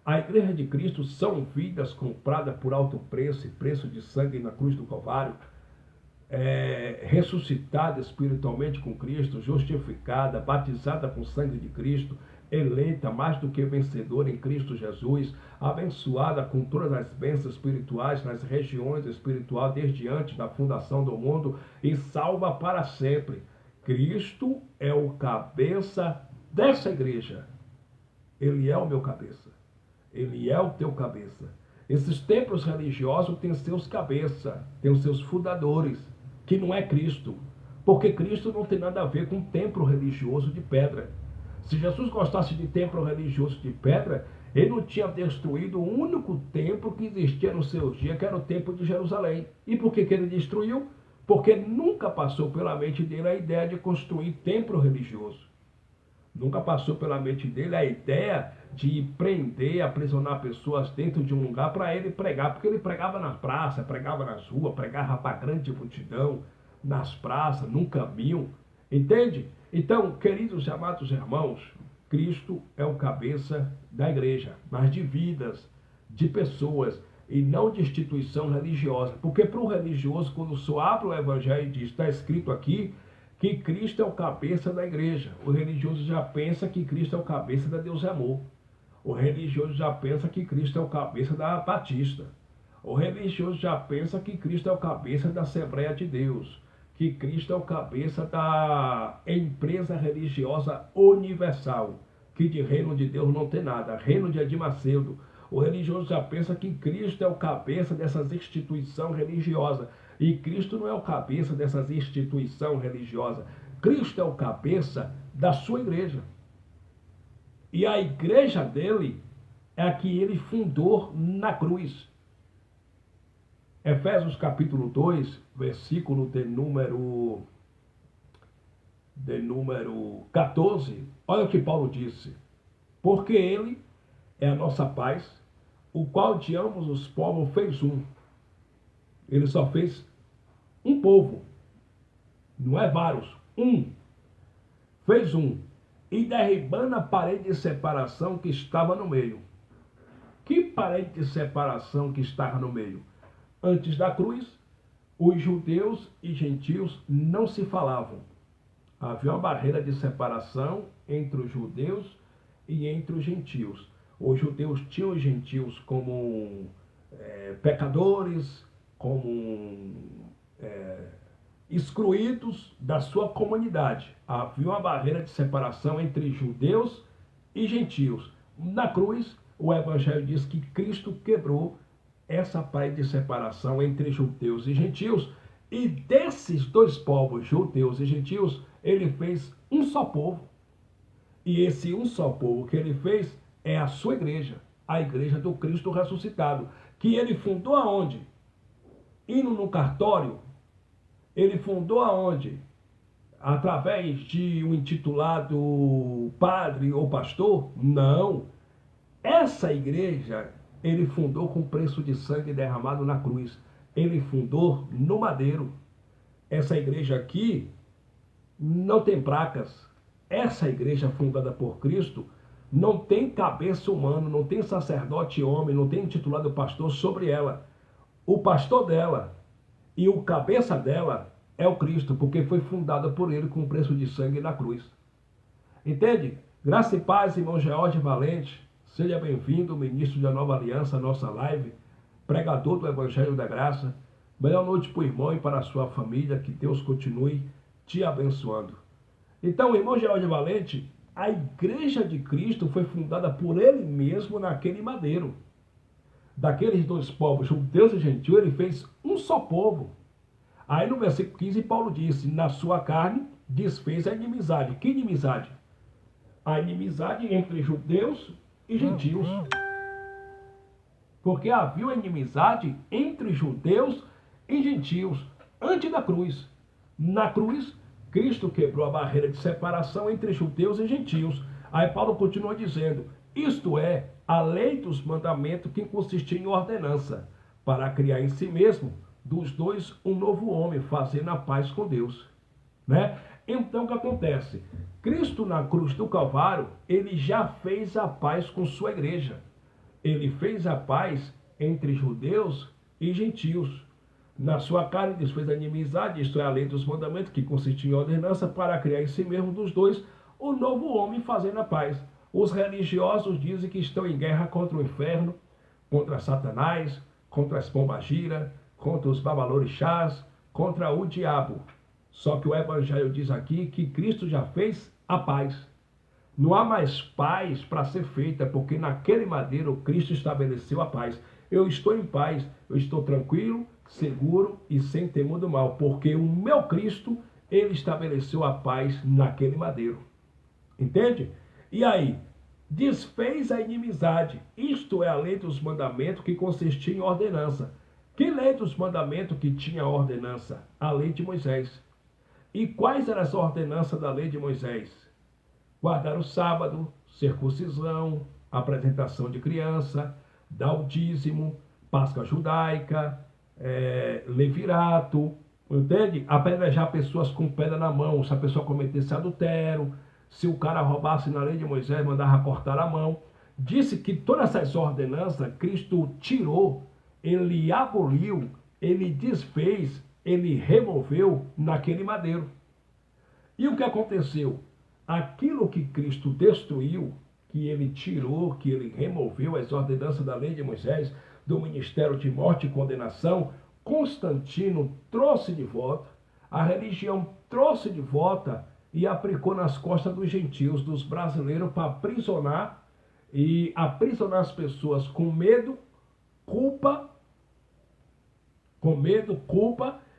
A igreja de Cristo são vidas compradas por alto preço, preço de sangue na cruz do Calvário, ressuscitada espiritualmente com Cristo, justificada, batizada com o sangue de Cristo, eleita mais do que vencedora em Cristo Jesus, abençoada com todas as bênçãos espirituais nas regiões espirituais desde antes da fundação do mundo e salva para sempre. Cristo é o cabeça dessa igreja. Ele é o meu cabeça. Ele é o teu cabeça. Esses templos religiosos têm seus cabeças, têm os seus fundadores, que não é Cristo. Porque Cristo não tem nada a ver com templo religioso de pedra. Se Jesus gostasse de templo religioso de pedra, ele não tinha destruído o único templo que existia no seu dia, que era o templo de Jerusalém. E por que ele destruiu? Porque nunca passou pela mente dele a ideia de construir templo religioso. Nunca passou pela mente dele a ideia de prender, aprisionar pessoas dentro de um lugar para ele pregar. Porque ele pregava na praça, pregava nas ruas, pregava para grande multidão, nas praças, num caminho. Entende? Então, queridos e amados irmãos, Cristo é o cabeça da igreja, mas de vidas, de pessoas, e não de instituição religiosa. Porque para o religioso, quando o senhor abre o evangelho e diz, está escrito aqui, que Cristo é o cabeça da igreja. O religioso já pensa que Cristo é o cabeça da Deus e Amor. O religioso já pensa que Cristo é o cabeça da Batista. O religioso já pensa que Cristo é o cabeça da Assembleia de Deus. Que Cristo é o cabeça da empresa religiosa universal. Que de reino de Deus não tem nada. Reino de Edir Macedo. O religioso já pensa que Cristo é o cabeça dessas instituições religiosas. E Cristo não é o cabeça dessas instituições religiosas. Cristo é o cabeça da sua igreja. E a igreja dele é a que ele fundou na cruz. Efésios capítulo 2, versículo de número 14. Olha o que Paulo disse. Porque ele é a nossa paz, o qual de ambos os povos fez um. Ele só fez um povo, não é vários, um. Fez um. E derribando a parede de separação que estava no meio. Que parede de separação que estava no meio? Antes da cruz, os judeus e gentios não se falavam. Havia uma barreira de separação entre os judeus e entre os gentios. Os judeus tinham os gentios como pecadores, como excluídos da sua comunidade. Havia uma barreira de separação entre judeus e gentios. Na cruz, o Evangelho diz que Cristo quebrou essa parede de separação entre judeus e gentios E desses dois povos, judeus e gentios, ele fez um só povo. E esse um só povo que ele fez é a sua igreja, a igreja do Cristo ressuscitado, que ele fundou aonde? Indo no cartório, ele fundou aonde? Através de um intitulado padre ou pastor? Não. Essa igreja ele fundou com preço de sangue derramado na cruz. Ele fundou no madeiro. Essa igreja aqui não tem placas. Essa igreja fundada por Cristo não tem cabeça humana, não tem sacerdote homem, não tem intitulado pastor sobre ela. O pastor dela e o cabeça dela é o Cristo, porque foi fundada por ele com preço de sangue na cruz. Entende? Graça e paz, irmão George Valente. Seja bem-vindo, ministro da Nova Aliança, nossa live, pregador do Evangelho da Graça. Melhor noite para o irmão e para a sua família, que Deus continue te abençoando. Então, irmão George Valente, a igreja de Cristo foi fundada por ele mesmo naquele madeiro. Daqueles dois povos, judeus e gentios, ele fez um só povo. Aí no versículo 15, Paulo disse, na sua carne desfez a inimizade. Que inimizade? A inimizade entre judeus e gentios. Porque havia uma inimizade entre judeus e gentios antes da cruz. Na cruz, Cristo quebrou a barreira de separação entre judeus e gentios. Aí Paulo continua dizendo, isto é, a lei dos mandamentos que consistia em ordenança, para criar em si mesmo, dos dois, um novo homem, fazendo a paz com Deus. Né? Então o que acontece? Cristo na cruz do Calvário, ele já fez a paz com sua igreja. Ele fez a paz entre judeus e gentios. Na sua carne desfez a inimizade, isto é, a lei dos mandamentos, que consistia em ordenança, para criar em si mesmo dos dois o novo homem, fazendo a paz. Os religiosos dizem que estão em guerra contra o inferno, contra Satanás, contra as pombagiras, contra os babalorixás, contra o diabo. Só que o Evangelho diz aqui que Cristo já fez a paz. Não há mais paz para ser feita, porque naquele madeiro Cristo estabeleceu a paz. Eu estou em paz, eu estou tranquilo, seguro e sem temor do mal, porque o meu Cristo, ele estabeleceu a paz naquele madeiro. Entende? E aí, desfez a inimizade, isto é a lei dos mandamentos que consistia em ordenança. Que lei dos mandamentos que tinha ordenança? A lei de Moisés. E quais eram as ordenanças da lei de Moisés? Guardar o sábado, circuncisão, apresentação de criança, dar o dízimo, Páscoa judaica, levirato, entende? Apedrejar pessoas com pedra na mão, se a pessoa cometesse adultério, se o cara roubasse na lei de Moisés, mandava cortar a mão. Disse que todas essas ordenanças Cristo tirou, ele aboliu, ele desfez, ele removeu naquele madeiro. E o que aconteceu? Aquilo que Cristo destruiu, que ele tirou, que ele removeu as ordenanças da lei de Moisés, do ministério de morte e condenação, Constantino trouxe de volta, a religião trouxe de volta e aplicou nas costas dos gentios, dos brasileiros, para aprisionar e aprisionar as pessoas com medo, culpa,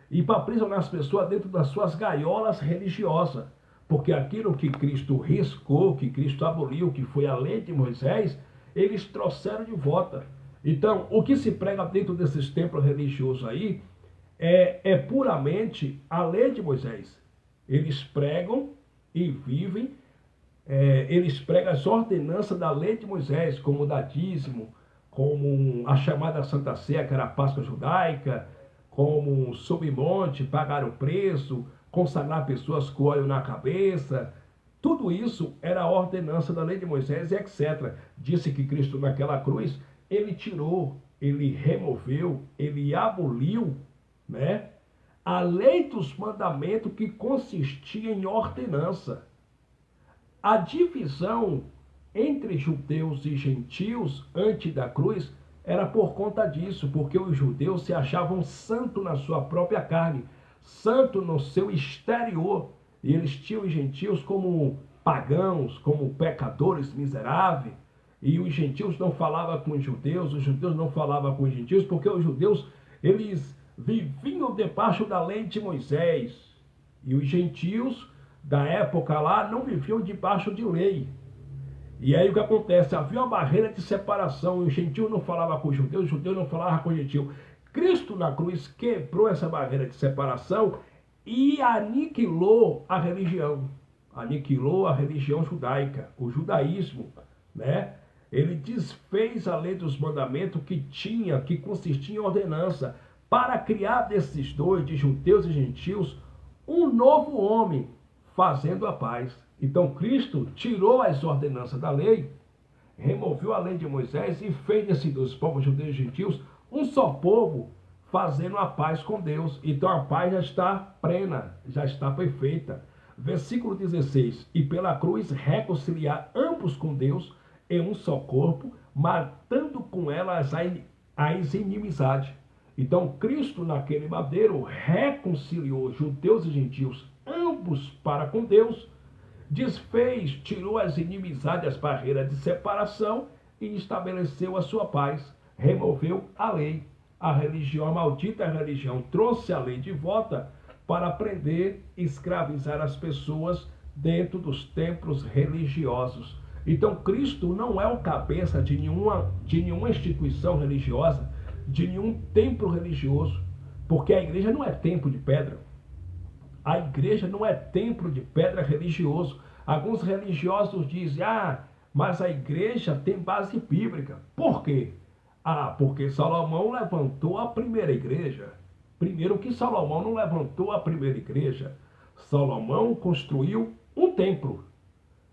e para aprisionar as pessoas dentro das suas gaiolas religiosas. Porque aquilo que Cristo riscou, que Cristo aboliu, que foi a lei de Moisés, eles trouxeram de volta. Então, o que se prega dentro desses templos religiosos aí é puramente a lei de Moisés. Eles pregam e vivem, eles pregam as ordenanças da lei de Moisés, como o dízimo, como a chamada Santa Ceia, que era a Páscoa judaica, como subir monte, pagar o preço, consagrar pessoas com óleo na cabeça. Tudo isso era a ordenança da lei de Moisés e etc. Disse que Cristo naquela cruz, ele tirou, ele removeu, ele aboliu, né, a lei dos mandamentos que consistia em ordenança. A divisão entre judeus e gentios antes da cruz era por conta disso, porque os judeus se achavam santos na sua própria carne, santo no seu exterior, e eles tinham os gentios como pagãos, como pecadores miseráveis, e os gentios não falavam com os judeus não falavam com os gentios, porque os judeus, eles viviam debaixo da lei de Moisés. E os gentios da época lá não viviam debaixo de lei. E aí o que acontece? Havia uma barreira de separação. E o gentio não falava com o judeu não falava com o gentio. Cristo na cruz quebrou essa barreira de separação e aniquilou a religião. Aniquilou a religião judaica, o judaísmo, né? Ele desfez a lei dos mandamentos que consistia em ordenança, para criar desses dois, de judeus e gentios, um novo homem, fazendo a paz. Então Cristo tirou as ordenanças da lei, removeu a lei de Moisés e fez desses dois povos, judeus e gentios, um só povo, fazendo a paz com Deus. Então a paz já está plena, já está perfeita. Versículo 16: e pela cruz reconciliar ambos com Deus em um só corpo, matando com elas as inimizades. Então Cristo naquele madeiro reconciliou judeus e gentios, ambos para com Deus, desfez, tirou as inimizades, as barreiras de separação e estabeleceu a sua paz, removeu a lei. A religião, a maldita religião, trouxe a lei de volta para prender e escravizar as pessoas dentro dos templos religiosos. Então Cristo não é o cabeça de nenhuma instituição religiosa, de nenhum templo religioso, porque a igreja não é templo de pedra. A igreja não é templo de pedra religioso. Alguns religiosos dizem, mas a igreja tem base bíblica. Por quê? Porque Salomão levantou a primeira igreja. Primeiro que Salomão não levantou a primeira igreja. Salomão construiu um templo.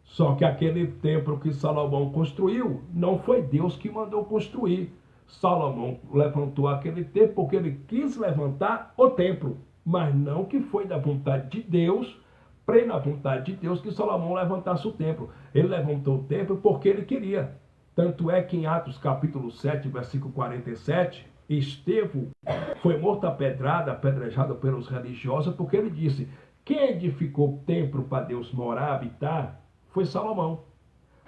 Só que aquele templo que Salomão construiu, não foi Deus que mandou construir. Salomão levantou aquele templo porque ele quis levantar o templo, mas não que foi da vontade de Deus, plena vontade de Deus, que Salomão levantasse o templo. Ele levantou o templo porque ele queria. Tanto é que em Atos capítulo 7, versículo 47, Estevão foi morto a pedrada, apedrejado pelos religiosos, porque ele disse, quem edificou o templo para Deus morar, habitar, foi Salomão.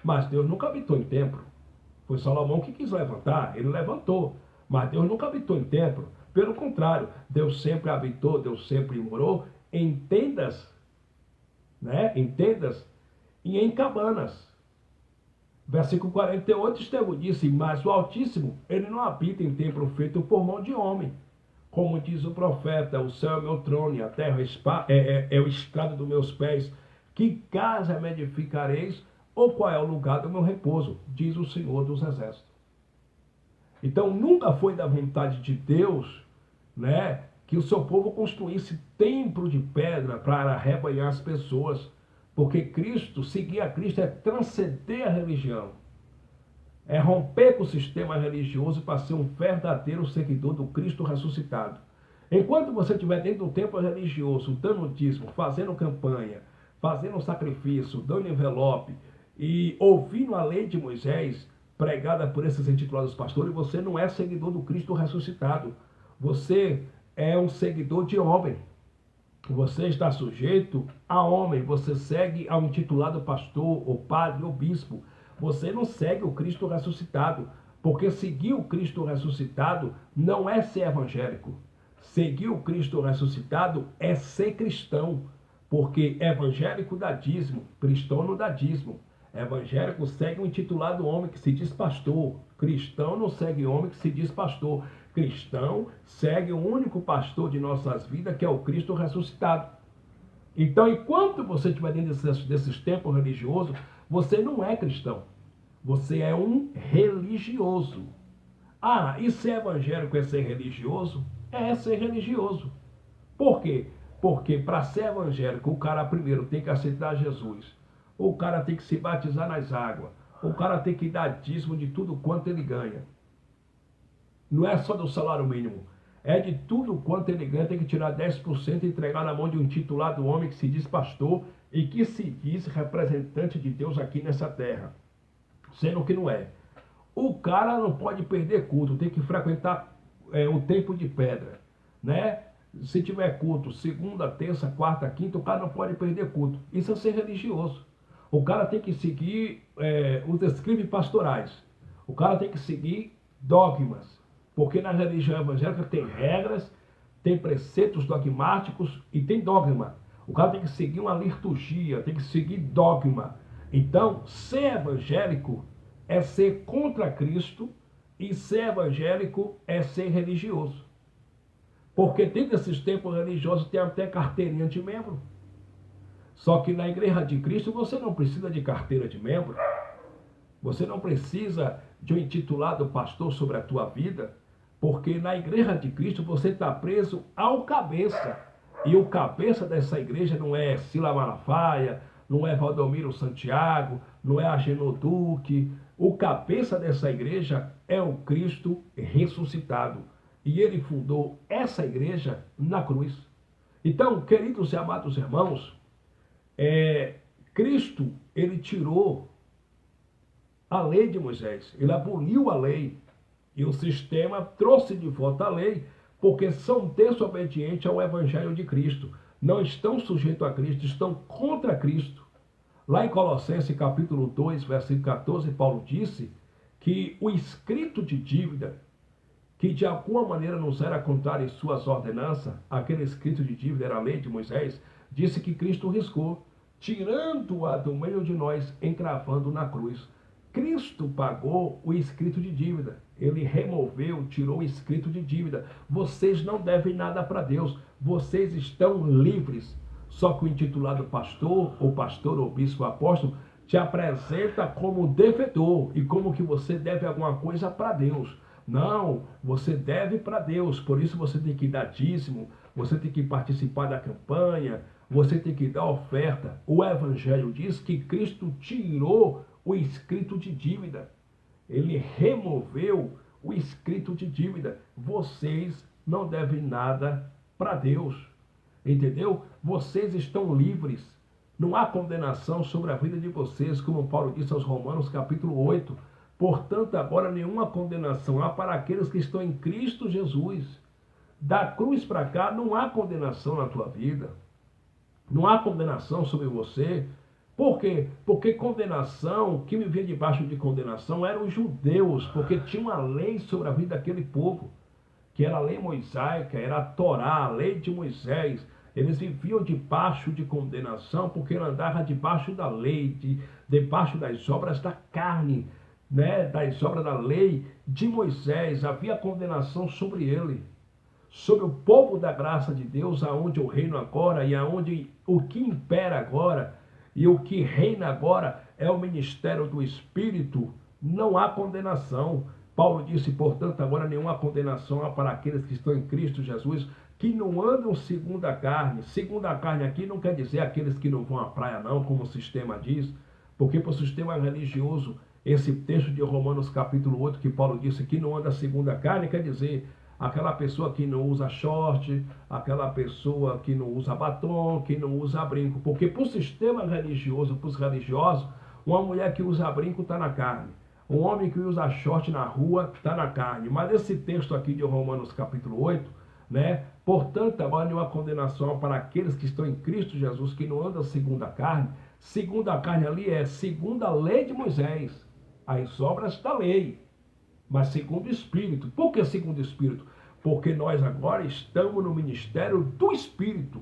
Mas Deus nunca habitou em templo. Foi Salomão que quis levantar, ele levantou. Mas Deus nunca habitou em templo. Pelo contrário, Deus sempre habitou, Deus sempre morou em tendas, né? Em tendas e em cabanas. Versículo 48, Estevão disse, mas o Altíssimo, ele não habita em templo feito por mão de homem. Como diz o profeta, o céu é meu trono e a terra é o estrado dos meus pés. Que casa me edificareis, ou qual é o lugar do meu repouso? Diz o Senhor dos Exércitos. Então nunca foi da vontade de Deus, né, que o seu povo construísse templo de pedra para arrebanhar as pessoas. Porque Cristo, seguir a Cristo é transcender a religião. É romper com o sistema religioso para ser um verdadeiro seguidor do Cristo ressuscitado. Enquanto você estiver dentro do templo religioso, dando dízimo, fazendo campanha, fazendo sacrifício, dando envelope e ouvindo a lei de Moisés pregada por esses intitulados pastores, você não é seguidor do Cristo ressuscitado. Você é um seguidor de homem. Você está sujeito a homem, você segue ao intitulado pastor, ou padre, ou bispo. Você não segue o Cristo ressuscitado, porque seguir o Cristo ressuscitado não é ser evangélico. Seguir o Cristo ressuscitado é ser cristão, porque evangélico dá dízimo, cristão não dá dízimo. Evangélico segue o intitulado homem que se diz pastor, cristão não segue homem que se diz pastor. Cristão segue o único pastor de nossas vidas, que é o Cristo ressuscitado. Então, enquanto você estiver dentro desses templos religiosos, você não é cristão. Você é um religioso. E ser evangélico é ser religioso? É ser religioso. Por quê? Porque para ser evangélico, o cara primeiro tem que aceitar Jesus. O cara tem que se batizar nas águas. O cara tem que dar dízimo de tudo quanto ele ganha. Não é só do salário mínimo. É de tudo quanto ele ganha, tem que tirar 10% e entregar na mão de um intitulado homem que se diz pastor e que se diz representante de Deus aqui nessa terra. Sendo que não é. O cara não pode perder culto, tem que frequentar o templo de pedra, né? Se tiver culto, segunda, terça, quarta, quinta, o cara não pode perder culto. Isso é ser religioso. O cara tem que seguir os escritos pastorais. O cara tem que seguir dogmas. Porque na religião evangélica tem regras, tem preceitos dogmáticos e tem dogma. O cara tem que seguir uma liturgia, tem que seguir dogma. Então, ser evangélico é ser contra Cristo e ser evangélico é ser religioso. Porque dentro desses tempos religiosos tem até carteirinha de membro. Só que na Igreja de Cristo você não precisa de carteira de membro. Você não precisa de um intitulado pastor sobre a tua vida. Porque na Igreja de Cristo você está preso ao cabeça. E o cabeça dessa igreja não é Sila Malafaia, não é Valdomiro Santiago, não é Agenor Duque. O cabeça dessa igreja é o Cristo ressuscitado. E ele fundou essa igreja na cruz. Então, queridos e amados irmãos, Cristo, ele tirou a lei de Moisés, ele aboliu a lei. E o sistema trouxe de volta a lei, porque são desobedientes ao evangelho de Cristo. Não estão sujeitos a Cristo, estão contra Cristo. Lá em Colossenses capítulo 2, versículo 14, Paulo disse que o escrito de dívida, que de alguma maneira nos era contrário em suas ordenanças, aquele escrito de dívida era a lei de Moisés, disse que Cristo riscou, tirando-a do meio de nós, encravando na cruz. Cristo pagou o escrito de dívida. Ele removeu, tirou o escrito de dívida. Vocês não devem nada para Deus. Vocês estão livres. Só que o intitulado pastor, ou bispo, ou apóstolo, te apresenta como devedor e como que você deve alguma coisa para Deus. Não, você deve para Deus. Por isso você tem que dar dízimo, você tem que participar da campanha, você tem que dar oferta. O Evangelho diz que Cristo tirou o escrito de dívida. Ele removeu o escrito de dívida. Vocês não devem nada para Deus. Entendeu? Vocês estão livres. Não há condenação sobre a vida de vocês, como Paulo disse aos Romanos, capítulo 8. Portanto, agora nenhuma condenação há para aqueles que estão em Cristo Jesus. Da cruz para cá, não há condenação na tua vida. Não há condenação sobre você. Por quê? Porque condenação, quem vivia debaixo de condenação eram os judeus, porque tinha uma lei sobre a vida daquele povo, que era a lei mosaica, era a Torá, a lei de Moisés. Eles viviam debaixo de condenação, porque ele andava debaixo da lei, debaixo das obras da carne, né? Das obras da lei de Moisés. Havia condenação sobre ele, sobre o povo da graça de Deus, aonde eu reino agora e aonde o que impera agora e o que reina agora é o ministério do Espírito. Não há condenação. Paulo disse, portanto, agora nenhuma condenação há para aqueles que estão em Cristo Jesus, que não andam segundo a carne. Segundo a carne aqui não quer dizer aqueles que não vão à praia não, como o sistema diz, porque para o sistema religioso, esse texto de Romanos capítulo 8, que Paulo disse que não anda segundo a carne, quer dizer aquela pessoa que não usa short, aquela pessoa que não usa batom, que não usa brinco. Porque para o sistema religioso, para os religiosos, uma mulher que usa brinco está na carne. Um homem que usa short na rua está na carne. Mas esse texto aqui de Romanos capítulo 8, né? Portanto, agora não há condenação para aqueles que estão em Cristo Jesus, que não andam segundo a carne. Segundo a carne ali é segundo a lei de Moisés, as obras da lei. Mas segundo o Espírito. Por que segundo o Espírito? Porque nós agora estamos no ministério do Espírito.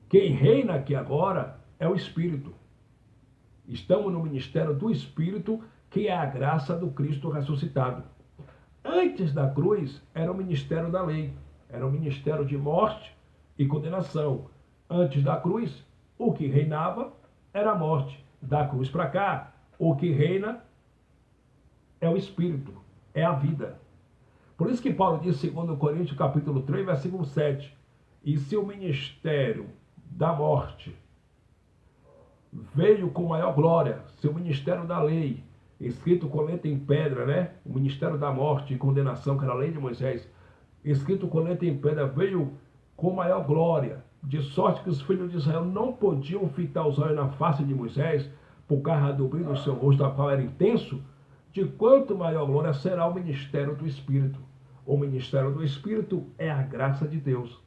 Quem reina aqui agora é o Espírito. Estamos no ministério do Espírito, que é a graça do Cristo ressuscitado. Antes da cruz, era o ministério da lei. Era o ministério de morte e condenação. Antes da cruz, o que reinava era a morte. Da cruz para cá, o que reina é o Espírito, é a vida. Por isso que Paulo diz, 2 Coríntios capítulo 3, versículo 7, e se o ministério da morte veio com maior glória, se o ministério da lei, escrito com letra em pedra, né? O ministério da morte e condenação, que era a lei de Moisés, escrito com letra em pedra, veio com maior glória, de sorte que os filhos de Israel não podiam fitar os olhos na face de Moisés, por causa do brilho do seu rosto, a qual era intenso. De quanto maior glória será o ministério do Espírito. O ministério do Espírito é a graça de Deus.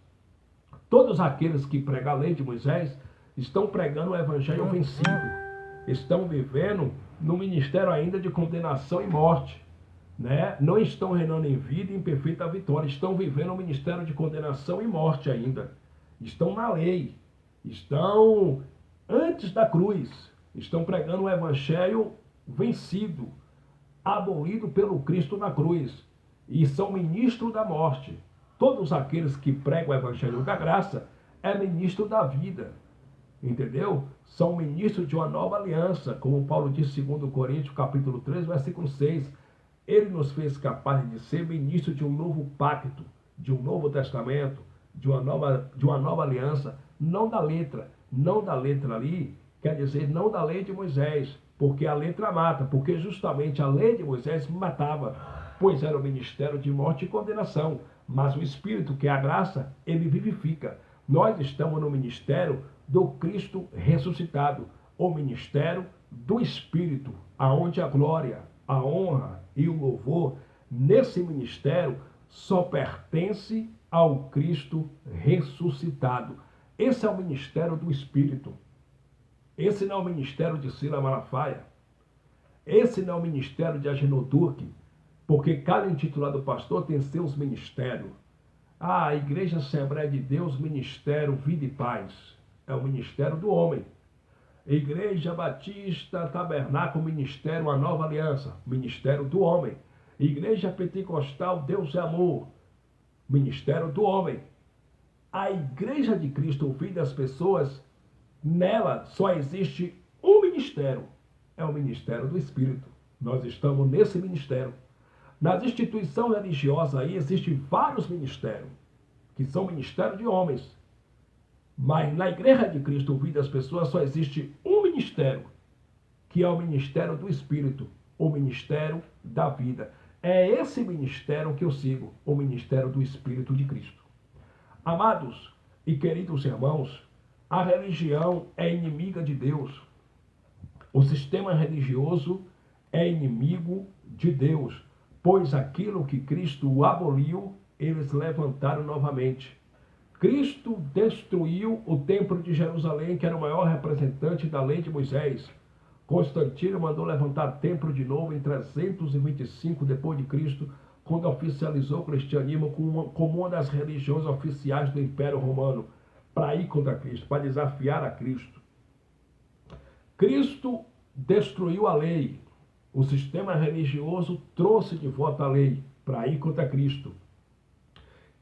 Todos aqueles que pregam a lei de Moisés estão pregando o evangelho vencido. Estão vivendo no ministério ainda de condenação e morte. né? Não estão reinando em vida e em perfeita vitória, estão vivendo um ministério de condenação e morte ainda. Estão na lei, estão antes da cruz, estão pregando o evangelho vencido, abolido pelo Cristo na cruz, e são ministros da morte. Todos aqueles que pregam o evangelho da graça é ministro da vida, entendeu? São ministros de uma nova aliança, como Paulo diz em 2 Coríntios, capítulo 3, versículo 6. Ele nos fez capazes de ser ministro de um novo pacto, de um novo testamento, de uma nova aliança, não da letra ali, quer dizer, não da lei de Moisés, porque a letra mata, porque justamente a lei de Moisés matava, pois era o ministério de morte e condenação, mas o Espírito, que é a graça, ele vivifica. Nós estamos no ministério do Cristo ressuscitado, o ministério do Espírito, aonde a glória, a honra e o louvor nesse ministério só pertence ao Cristo ressuscitado. Esse é o ministério do Espírito. Esse não é o ministério de Sila Malafaia. Esse não é o ministério de Agenor Duque, porque cada intitulado pastor tem seus ministérios. A Igreja Assembleia de Deus, Ministério Vida e Paz, é o ministério do homem. Igreja Batista Tabernáculo, Ministério A Nova Aliança, Ministério do Homem. Igreja Pentecostal Deus é Amor, Ministério do Homem. A Igreja de Cristo, Vida das Pessoas, nela só existe um ministério, é o Ministério do Espírito. Nós estamos nesse ministério. Nas instituições religiosas aí existem vários ministérios, que são ministérios de homens. Mas na Igreja de Cristo, Vida das Pessoas, só existe um ministério, que é o ministério do Espírito, o ministério da vida. É esse ministério que eu sigo, o ministério do Espírito de Cristo. Amados e queridos irmãos, a religião é inimiga de Deus. O sistema religioso é inimigo de Deus, pois aquilo que Cristo aboliu, eles levantaram novamente. Cristo destruiu o templo de Jerusalém, que era o maior representante da lei de Moisés. Constantino mandou levantar templo de novo em 325 depois de Cristo, quando oficializou o cristianismo como uma das religiões oficiais do Império Romano, para ir contra Cristo, para desafiar a Cristo. Cristo destruiu a lei. O sistema religioso trouxe de volta a lei para ir contra Cristo.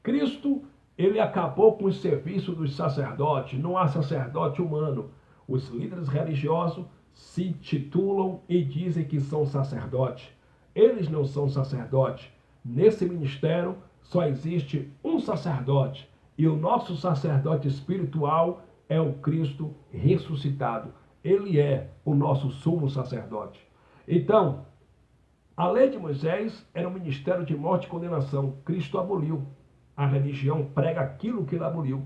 Cristo, ele acabou com o serviço dos sacerdotes. Não há sacerdote humano. Os líderes religiosos se titulam e dizem que são sacerdotes. Eles não são sacerdotes. Nesse ministério só existe um sacerdote. E o nosso sacerdote espiritual é o Cristo ressuscitado. Ele é o nosso sumo sacerdote. Então, a lei de Moisés era um ministério de morte e condenação. Cristo aboliu. A religião prega aquilo que ele aboliu.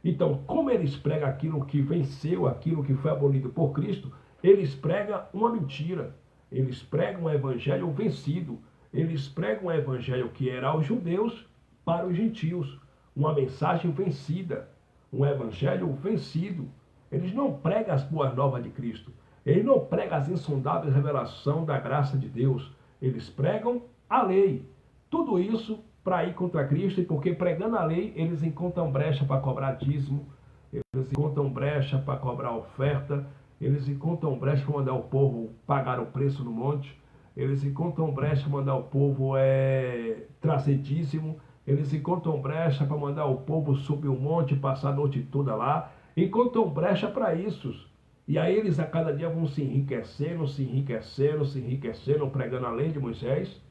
Então, como eles pregam aquilo que venceu, aquilo que foi abolido por Cristo, eles pregam uma mentira. Eles pregam um evangelho vencido. Eles pregam um evangelho que era aos judeus para os gentios. Uma mensagem vencida. Um evangelho vencido. Eles não pregam as boas novas de Cristo. Eles não pregam as insondáveis revelações da graça de Deus. Eles pregam a lei. Tudo isso para ir contra Cristo, e porque pregando a lei, eles encontram brecha para cobrar dízimo, eles encontram brecha para cobrar oferta, eles encontram brecha para mandar o povo pagar o preço no monte, eles encontram brecha para mandar o povo trazer dízimo, eles encontram brecha para mandar o povo subir o monte e passar a noite toda lá, encontram brecha para isso. E aí eles a cada dia vão se enriquecendo, pregando a lei de Moisés,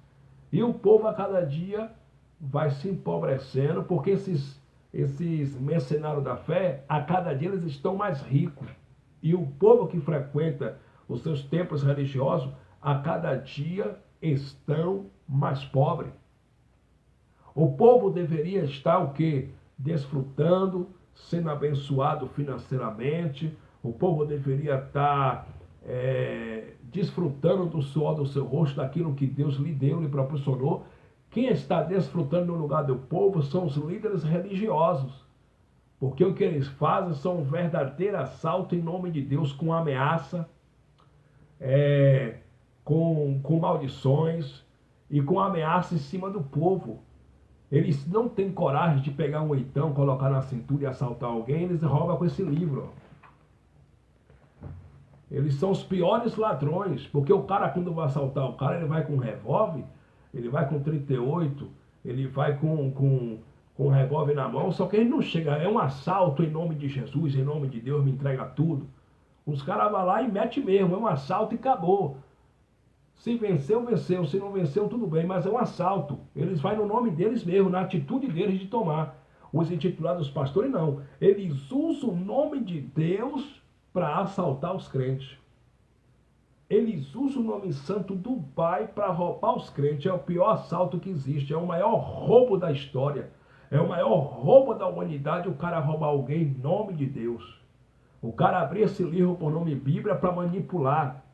e o povo a cada dia vai se empobrecendo, porque esses mercenários da fé, a cada dia eles estão mais ricos. E o povo que frequenta os seus templos religiosos, a cada dia estão mais pobres. O povo deveria estar o quê? Desfrutando, sendo abençoado financeiramente. O povo deveria estar desfrutando do suor do seu rosto, daquilo que Deus lhe deu, lhe proporcionou. Quem está desfrutando no lugar do povo são os líderes religiosos. Porque o que eles fazem são um verdadeiro assalto em nome de Deus, com ameaça, com maldições. e com ameaça em cima do povo. Eles não têm coragem de pegar um oitão, colocar na cintura e assaltar alguém, eles roubam com esse livro. Eles são os piores ladrões, porque o cara, quando vai assaltar o cara, ele vai com um revólver, ele vai com 38, ele vai com um revólver na mão, só que ele não chega, é um assalto em nome de Jesus, em nome de Deus, me entrega tudo. Os caras vão lá e metem mesmo, é um assalto e acabou. Se venceu, venceu, se não venceu, tudo bem, mas é um assalto. Eles vão no nome deles mesmo, na atitude deles de tomar. Os intitulados pastores não, eles usam o nome de Deus para assaltar os crentes. Eles usam o nome santo do Pai para roubar os crentes. É o pior assalto que existe, é o maior roubo da história. É o maior roubo da humanidade o cara roubar alguém em nome de Deus. O cara abrir esse livro por nome Bíblia para manipular,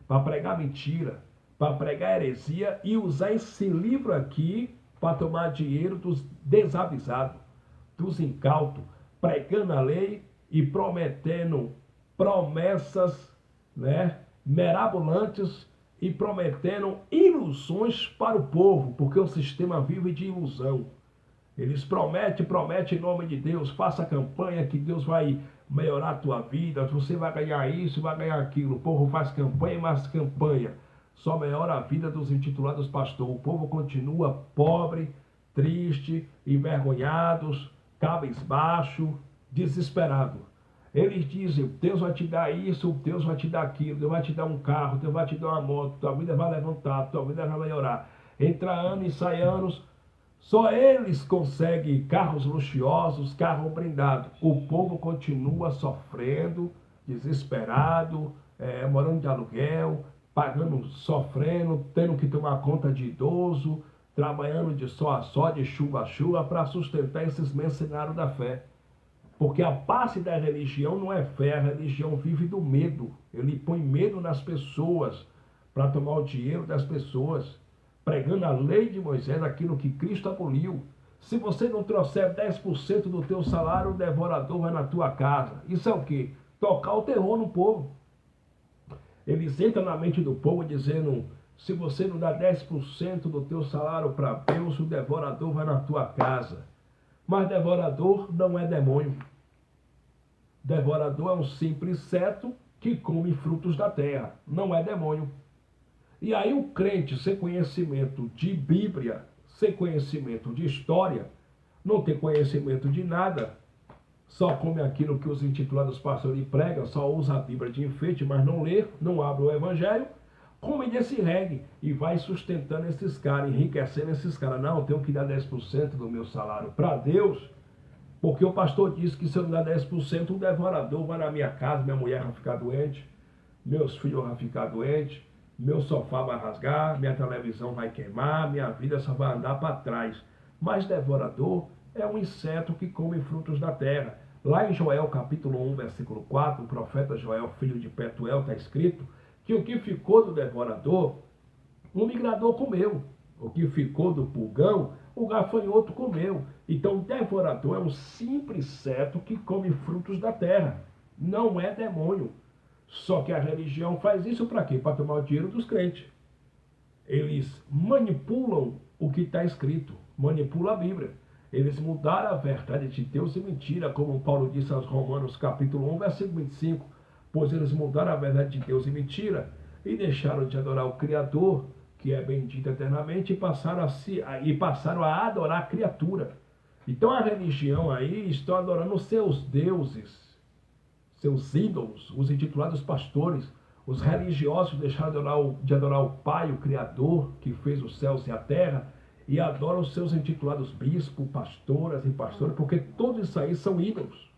para pregar mentira, para pregar heresia e usar esse livro aqui para tomar dinheiro dos desavisados, dos incautos, pregando a lei e prometendo promessas, né, mirabolantes e prometendo ilusões para o povo, porque o sistema vive de ilusão. Eles prometem em nome de Deus, faça campanha que Deus vai melhorar a tua vida, você vai ganhar isso, vai ganhar aquilo. O povo faz campanha, mas campanha só melhora a vida dos intitulados pastores. O povo continua pobre, triste, envergonhados, cabisbaixo, desesperado. Eles dizem, Deus vai te dar isso, Deus vai te dar aquilo, Deus vai te dar um carro, Deus vai te dar uma moto, tua vida vai levantar, tua vida vai melhorar. Entra anos e sai anos, só eles conseguem carros luxuosos, carro blindado. O povo continua sofrendo, desesperado, morando de aluguel, pagando, sofrendo, tendo que tomar conta de idoso, trabalhando de sol a sol, de chuva a chuva, para sustentar esses mercenários da fé. Porque a base da religião não é fé, a religião vive do medo. Ele põe medo nas pessoas para tomar o dinheiro das pessoas, pregando a lei de Moisés, aquilo que Cristo aboliu. Se você não trouxer 10% do teu salário, o devorador vai na tua casa. Isso é o quê? Tocar o terror no povo. Eles entram na mente do povo dizendo, se você não dá 10% do teu salário para Deus, o devorador vai na tua casa. Mas devorador não é demônio. Devorador é um simples inseto que come frutos da terra. Não é demônio. E aí o crente, sem conhecimento de Bíblia, sem conhecimento de história, não tem conhecimento de nada, só come aquilo que os intitulados pastores pregam, só usa a Bíblia de enfeite, mas não lê, não abre o Evangelho, come desse reggae e vai sustentando esses caras, enriquecendo esses caras. Não, eu tenho que dar 10% do meu salário para Deus, porque o pastor disse que se eu não dar 10%, o devorador vai na minha casa, minha mulher vai ficar doente, meus filhos vão ficar doentes, meu sofá vai rasgar, minha televisão vai queimar, minha vida só vai andar para trás. Mas devorador é um inseto que come frutos da terra. Lá em Joel capítulo 1, versículo 4, o profeta Joel, filho de Petuel, está escrito que o que ficou do devorador, o migrador comeu. O que ficou do pulgão, o gafanhoto comeu. Então o devorador é um simples inseto que come frutos da terra. Não é demônio. Só que a religião faz isso para quê? Para tomar o dinheiro dos crentes. Eles manipulam o que está escrito, manipulam a Bíblia. Eles mudaram a verdade de Deus e mentira, como Paulo disse aos Romanos capítulo 1, versículo 25. Pois eles mudaram a verdade de Deus e mentira e deixaram de adorar o Criador, que é bendito eternamente, e passaram a adorar a criatura. Então a religião aí está adorando os seus deuses, seus ídolos, os intitulados pastores. Os religiosos deixaram de adorar o Pai, o Criador, que fez os céus e a terra, e adoram os seus intitulados bispos, pastoras e pastores, porque todos isso aí são ídolos.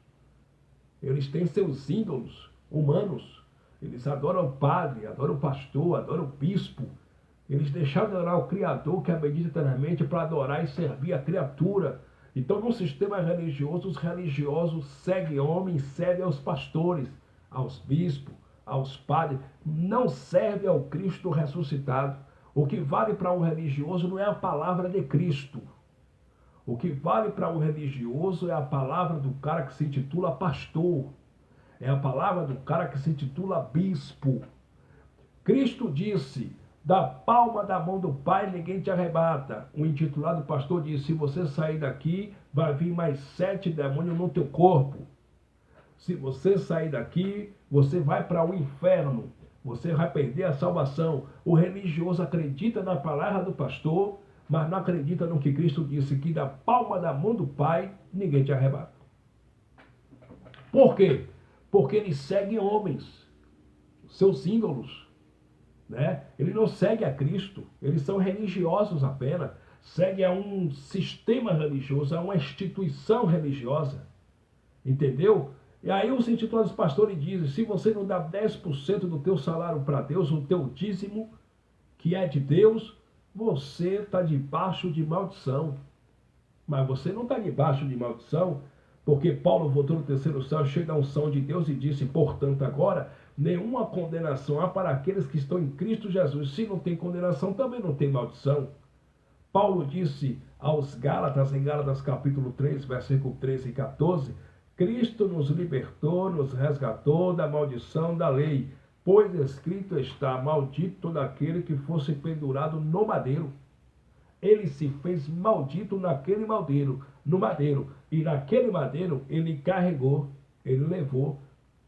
Eles têm seus ídolos humanos. Eles adoram o padre, adoram o pastor, adoram o bispo. Eles deixaram de adorar o Criador, que é bendito eternamente, para adorar e servir a criatura. Então, no sistema religioso, os religiosos seguem homens, servem aos pastores, aos bispos, aos padres, não servem ao Cristo ressuscitado. O que vale para um religioso não é a palavra de Cristo. O que vale para um religioso é a palavra do cara que se intitula pastor. É a palavra do cara que se intitula bispo. Cristo disse, Da palma da mão do Pai ninguém te arrebata. O intitulado pastor disse, se você sair daqui, vai vir mais 7 demônios no teu corpo. Se você sair daqui, você vai para o inferno. Você vai perder a salvação. O religioso acredita na palavra do pastor, mas não acredita no que Cristo disse, que da palma da mão do Pai, ninguém te arrebata. Por quê? Porque ele segue homens, seus ídolos, né? Ele não segue a Cristo, eles são religiosos apenas, segue a um sistema religioso, a uma instituição religiosa, entendeu? E aí os intitulados pastores dizem, se você não dá 10% do teu salário para Deus, o teu dízimo, que é de Deus, você está debaixo de maldição. Mas você não está debaixo de maldição, porque Paulo voltou no terceiro céu, cheio da unção de Deus, e disse, portanto, agora, nenhuma condenação há para aqueles que estão em Cristo Jesus. Se não tem condenação, também não tem maldição. Paulo disse aos Gálatas, em Gálatas capítulo 3, versículo 13 e 14, Cristo nos libertou, nos resgatou da maldição da lei, pois escrito está, maldito todo aquele que fosse pendurado no madeiro. Ele se fez maldito naquele madeiro, no madeiro, e naquele madeiro ele carregou, ele levou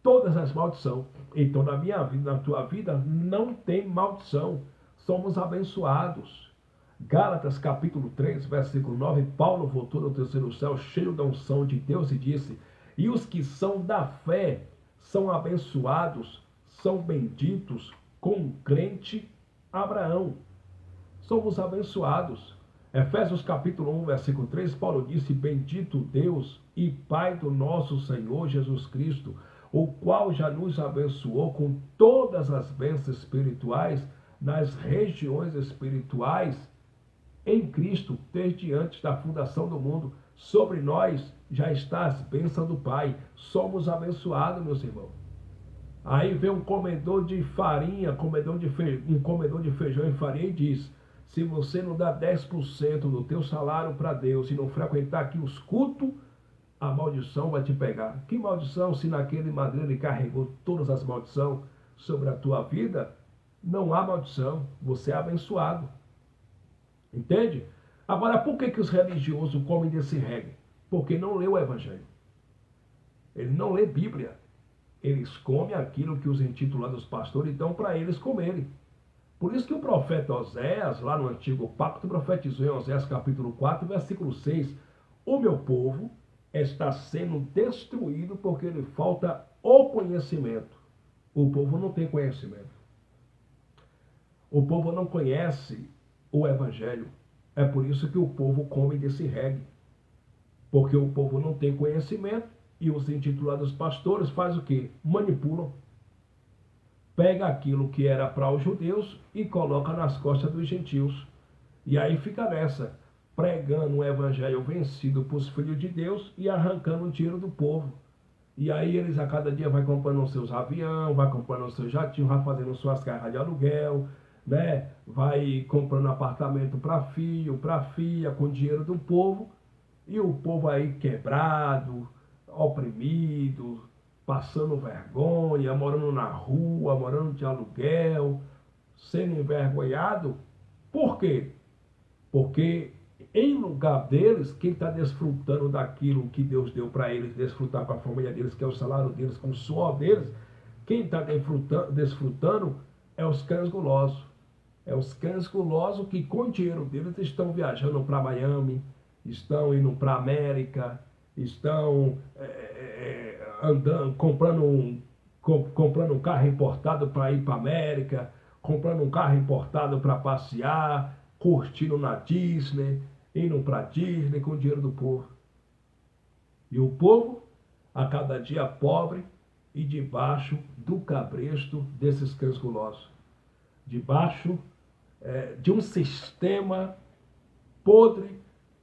todas as maldições. Então na minha vida, na tua vida, não tem maldição, somos abençoados. Gálatas capítulo 3, versículo 9, Paulo voltou no terceiro céu, cheio da unção de Deus, e disse, e os que são da fé são abençoados, são benditos com o crente Abraão. Somos abençoados. Efésios capítulo 1, versículo 3, Paulo disse, bendito Deus e Pai do nosso Senhor Jesus Cristo, o qual já nos abençoou com todas as bênçãos espirituais nas regiões espirituais em Cristo, desde antes da fundação do mundo. Sobre nós já está as bênçãos do Pai. Somos abençoados, meus irmãos. Aí vem um comedor de farinha, um comedor de feijão e farinha e diz, se você não dá 10% do teu salário para Deus e não frequentar aqui os cultos, a maldição vai te pegar. Que maldição se naquele madeiro ele carregou todas as maldições sobre a tua vida? Não há maldição, você é abençoado. Entende? Agora, por que os religiosos comem desse reggae? Porque não lê o Evangelho. Ele não lê Bíblia. Eles comem aquilo que os intitulados pastores dão para eles comerem. Por isso que o profeta Oséias, lá no Antigo Pacto, profetizou em Oséias capítulo 4, versículo 6, o meu povo está sendo destruído porque lhe falta o conhecimento. O povo não tem conhecimento. O povo não conhece o Evangelho. É por isso que o povo come desse reggae. Porque o povo não tem conhecimento e os intitulados pastores fazem o quê? Manipulam. Pega aquilo que era para os judeus e coloca nas costas dos gentios. E aí fica nessa, pregando um evangelho vencido para os filhos de Deus e arrancando o dinheiro do povo. E aí eles a cada dia vai comprando os seus aviões, vai comprando os seus jatinhos, vai fazendo suas carras de aluguel, né? Vai comprando apartamento para filho, para filha, com dinheiro do povo. E o povo aí quebrado, oprimido, passando vergonha, morando na rua, morando de aluguel, sendo envergonhado. Por quê? Porque em lugar deles, quem está desfrutando daquilo que Deus deu para eles, desfrutar para a família deles, que é o salário deles, com o suor deles, quem está desfrutando é os cães gulosos. É os cães gulosos que com o dinheiro deles estão viajando para Miami, estão indo para a América, estão andando, comprando um carro importado para ir para a América, comprando um carro importado para passear, curtindo na Disney, indo para a Disney com o dinheiro do povo. E o povo, a cada dia pobre e debaixo do cabresto desses cães gulosos. Debaixo de um sistema podre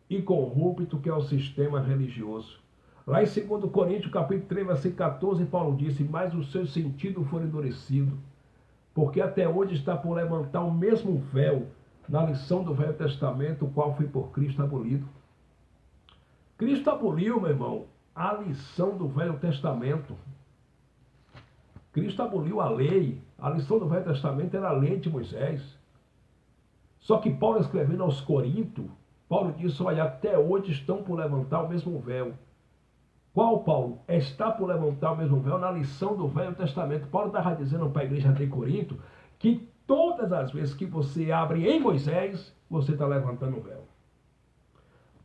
e corrupto que é o sistema religioso. Lá em 2 Coríntios, capítulo 3, versículo 14, Paulo disse, mas o seu sentido foi endurecido, porque até hoje está por levantar o mesmo véu na lição do Velho Testamento, o qual foi por Cristo abolido. Cristo aboliu, meu irmão, a lição do Velho Testamento. Cristo aboliu a lei. A lição do Velho Testamento era a lei de Moisés. Só que Paulo escrevendo aos Coríntios, Paulo disse, olha, até hoje estão por levantar o mesmo véu. Qual, Paulo? Está por levantar o mesmo véu na lição do Velho Testamento. Paulo estava dizendo para a igreja de Corinto que todas as vezes que você abre em Moisés, você está levantando o véu.